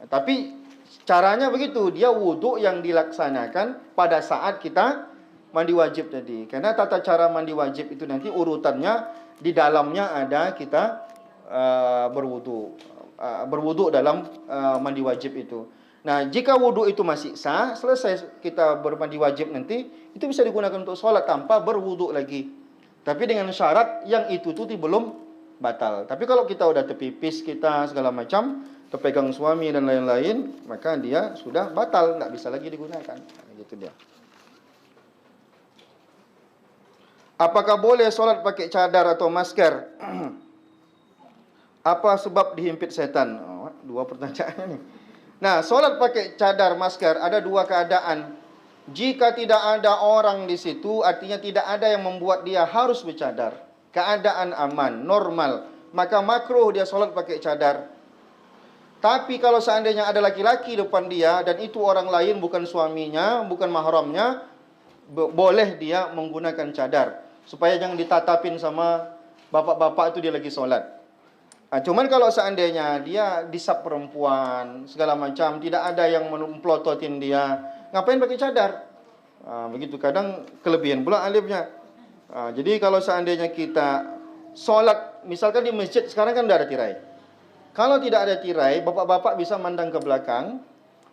Nah, tapi caranya begitu, dia wuduk yang dilaksanakan pada saat kita mandi wajib tadi. Karena tata cara mandi wajib itu nanti urutannya, di dalamnya ada kita berwuduk dalam mandi wajib itu. Nah, jika wuduk itu masih sah, selesai kita bermandi wajib nanti, itu bisa digunakan untuk sholat tanpa berwuduk lagi. Tapi dengan syarat yang itu tuh belum batal. Tapi kalau kita udah terpipis kita segala macam, terpegang suami dan lain-lain, maka dia sudah batal, nggak bisa lagi digunakan. Gitu dia. Apakah boleh sholat pakai cadar atau masker? Apa sebab dihimpit setan? Oh, dua pertanyaan nih. Nah, sholat pakai cadar, masker, ada dua keadaan. Jika tidak ada orang di situ, artinya tidak ada yang membuat dia harus bercadar. Keadaan aman, normal. Maka makruh dia sholat pakai cadar. Tapi kalau seandainya ada laki-laki depan dia, dan itu orang lain, bukan suaminya, bukan mahramnya, boleh dia menggunakan cadar. Supaya jangan ditatapin sama bapak-bapak itu dia lagi sholat. Cuman kalau seandainya dia disap perempuan, segala macam, tidak ada yang memplototin dia, ngapain pakai cadar? Begitu, kadang kelebihan pula alifnya. Jadi kalau seandainya kita sholat, misalkan di masjid, sekarang kan tidak ada tirai. Kalau tidak ada tirai, bapak-bapak bisa mandang ke belakang,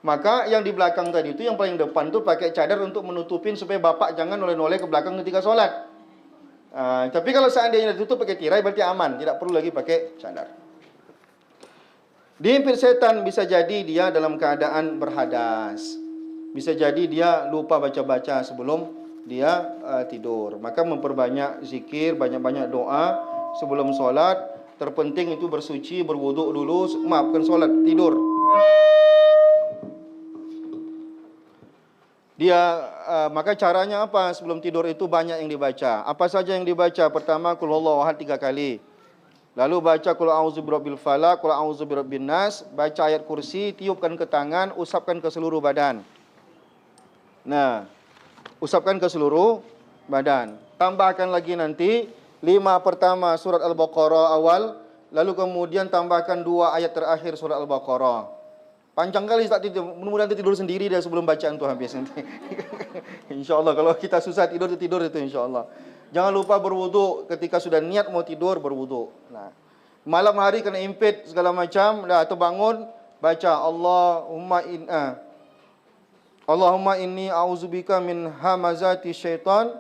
maka yang di belakang tadi itu, yang paling depan itu pakai cadar untuk menutupin supaya bapak jangan noleh-noleh ke belakang ketika sholat. Tapi kalau seandainya ditutup pakai tirai berarti aman, tidak perlu lagi pakai cadar. Dihimpit setan bisa jadi dia dalam keadaan berhadas. Bisa jadi dia lupa baca-baca sebelum dia tidur. Maka memperbanyak zikir, banyak-banyak doa sebelum sholat. Terpenting itu bersuci, berwuduk dulu, bukan sholat, tidur. Maka caranya apa? Sebelum tidur itu banyak yang dibaca. Apa saja yang dibaca? Pertama, qul huwallahu ahad 3 kali. Lalu baca qul a'udzu birabbil falaq, qul a'udzu birabbin nas, baca ayat kursi, tiupkan ke tangan, usapkan ke seluruh badan. Nah, usapkan ke seluruh badan. Tambahkan lagi nanti 5 pertama surat Al-Baqarah awal, lalu kemudian tambahkan 2 ayat terakhir surat Al-Baqarah. Panjang kali tak tidur, mudah-mudahan tidur sendiri dia sebelum bacaan itu habis nanti. InsyaAllah kalau kita susah tidur itu insyaAllah. Jangan lupa berwuduk ketika sudah niat mau tidur, berwuduk. Nah, malam hari kena impit segala macam, atau bangun baca Allahumma inni a'udzubika min hamazati syaitan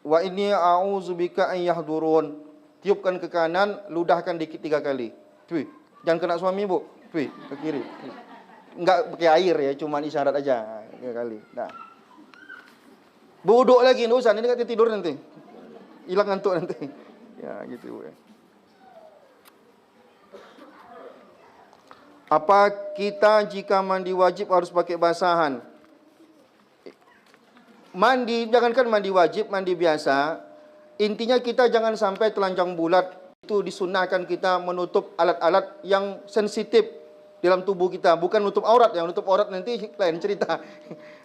wa inni a'udzubika an yahdurun. Tiupkan ke kanan, ludahkan dikit 3 kali. Jangan kena suami, Bu. Ke kiri. Enggak pakai air ya, cuma isyarat aja. 3 kali. Dah. Berwuduk lagi, enggak usah, ini kata tidur nanti. Hilang ngantuk nanti. Ya, gitu. Apa kita jika mandi wajib harus pakai basahan? Mandi, jangankan mandi wajib, mandi biasa. Intinya kita jangan sampai telanjang bulat. Itu disunahkan kita menutup alat-alat yang sensitif dalam tubuh kita. Bukan nutup aurat, yang nutup aurat nanti lain cerita.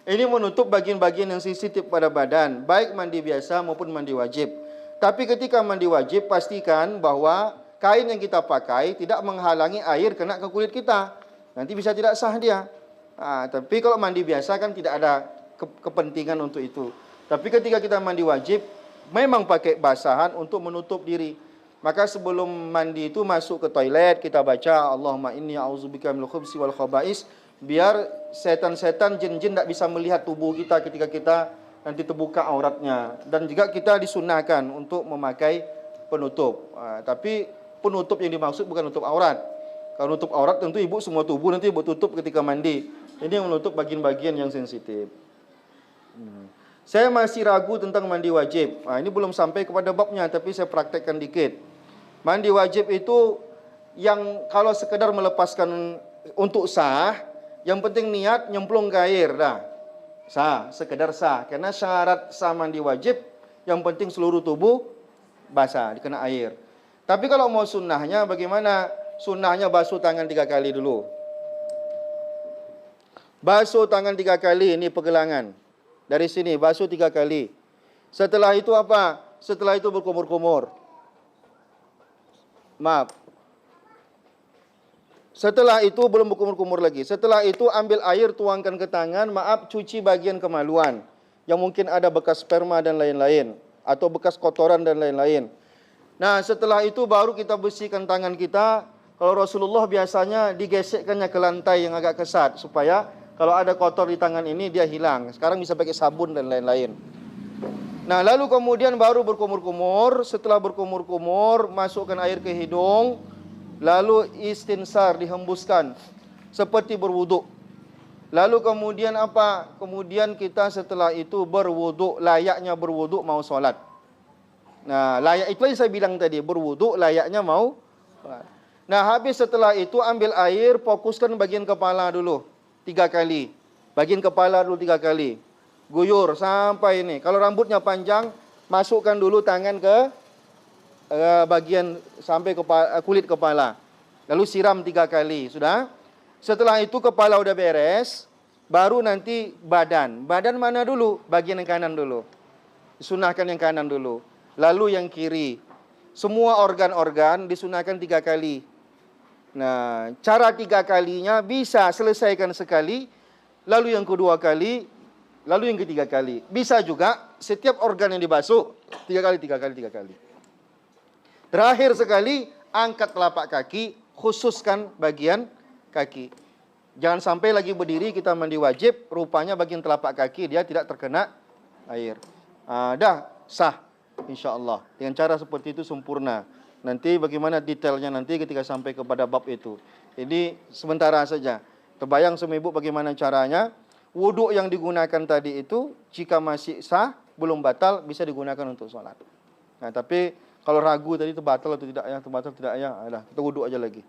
Ini menutup bagian-bagian yang sensitif pada badan. Baik mandi biasa maupun mandi wajib. Tapi ketika mandi wajib, pastikan bahwa kain yang kita pakai tidak menghalangi air kena ke kulit kita. Nanti bisa tidak sah dia. Tapi kalau mandi biasa kan tidak ada kepentingan untuk itu. Tapi ketika kita mandi wajib, memang pakai basahan untuk menutup diri. Maka sebelum mandi itu masuk ke toilet, kita baca Allahumma inni a'udzubika minal khubsi wal khaba'is, biar setan-setan, jin-jin tidak bisa melihat tubuh kita ketika kita nanti terbuka auratnya. Dan juga kita disunahkan untuk memakai penutup. Tapi penutup yang dimaksud bukan nutup aurat. Kalau nutup aurat tentu ibu semua tubuh nanti ibu tutup ketika mandi. Ini yang menutup bagian-bagian yang sensitif. Saya masih ragu tentang mandi wajib. Ini belum sampai kepada babnya, tapi saya praktekkan dikit. Mandi wajib itu yang kalau sekedar melepaskan untuk sah, yang penting niat nyemplung ke air dah. Sah, sekedar sah. Karena syarat sah mandi wajib, yang penting seluruh tubuh basah, dikena air. Tapi kalau mau sunnahnya bagaimana? Sunnahnya basuh tangan 3 kali dulu. Basuh tangan 3 kali, ini pergelangan. Dari sini basuh 3 kali. Setelah itu apa? Setelah itu berkumur-kumur. Maaf. Setelah itu belum berkumur-kumur lagi. Setelah itu ambil air, tuangkan ke tangan. Maaf, cuci bagian kemaluan yang mungkin ada bekas sperma dan lain-lain, atau bekas kotoran dan lain-lain. Nah, setelah itu baru kita bersihkan tangan kita. Kalau Rasulullah biasanya digesekkannya ke lantai yang agak kesat, supaya kalau ada kotor di tangan ini dia hilang. Sekarang bisa pakai sabun dan lain-lain. Nah, lalu kemudian baru berkumur-kumur. Setelah berkumur-kumur, masukkan air ke hidung. Lalu istinsar, dihembuskan seperti berwuduk. Lalu kemudian apa? Kemudian kita setelah itu berwuduk, layaknya berwuduk mau solat. Nah, layak itu yang saya bilang tadi, berwuduk layaknya mau. Nah, habis setelah itu ambil air, fokuskan bagian kepala dulu 3 kali. Bagian kepala dulu 3 kali. Guyur sampai ini. Kalau rambutnya panjang, masukkan dulu tangan ke bagian sampai kulit kepala. Lalu siram 3 kali. Sudah? Setelah itu kepala udah beres, baru nanti badan. Badan mana dulu? Bagian yang kanan dulu. Disunahkan yang kanan dulu. Lalu yang kiri. Semua organ-organ disunahkan 3 kali. Nah, cara 3 kalinya bisa selesaikan sekali, lalu yang kedua kali, lalu yang ketiga kali. Bisa juga setiap organ yang dibasuh 3 kali, 3 kali, 3 kali. Terakhir sekali, angkat telapak kaki, khususkan bagian kaki. Jangan sampai lagi berdiri kita mandi wajib, rupanya bagian telapak kaki dia tidak terkena air. Dah sah, insya-Allah. Dengan cara seperti itu sempurna. Nanti bagaimana detailnya nanti ketika sampai kepada bab itu. Ini sementara saja. Terbayang semua ibu bagaimana caranya. Wuduk yang digunakan tadi itu, jika masih sah, belum batal, bisa digunakan untuk sholat. Nah, tapi kalau ragu tadi itu batal atau tidak ya, terbatal tidak ya, kita wuduk aja lagi.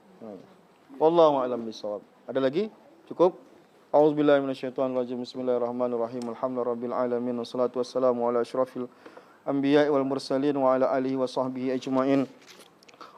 Wallahu a'lam bishawab. Ada lagi? Cukup? A'udzubillahi minasyaitonirrajim. Bismillahirrahmanirrahim. Alhamdulillahirabbil alamin wassalatu wassalamu ala asyrafil anbiya'i wal mursalin wa ala alihi wa sahbihi ajmain.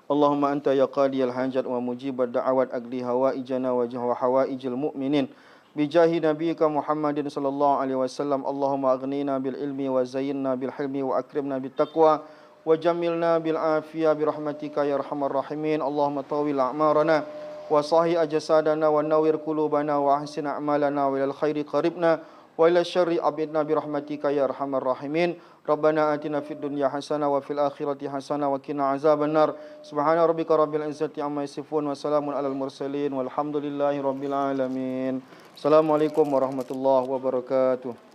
Allahumma anta ya qadiyal hajat wa mujibad da'awat aqdi hawaijana wa hawaijil mu'minin bijahi nabiyyika Muhammadin sallallahu alaihi wasallam. Allahumma aghnina bil ilmi wa zayyinna bil hilmi wa akrimna bit taqwa wa jammilna bil afiyah bi rahmatika ya arhamar rahimin. Allahumma tawil a'marana wa sahih ajsadana wa nawwir qulubana wa ahsin a'malana wa ilal khairi qaribna wa ila syarri abidna bi rahmatika ya arhamar rahimin. Rabbana atina fid dunya hasanah wa fil akhirati hasanah wa qina azabannar. Subhana rabbika rabbil izzati amma yasifun wa salamun alal mursalin walhamdulillahi rabbil alamin. Assalamualaikum warahmatullahi wabarakatuh.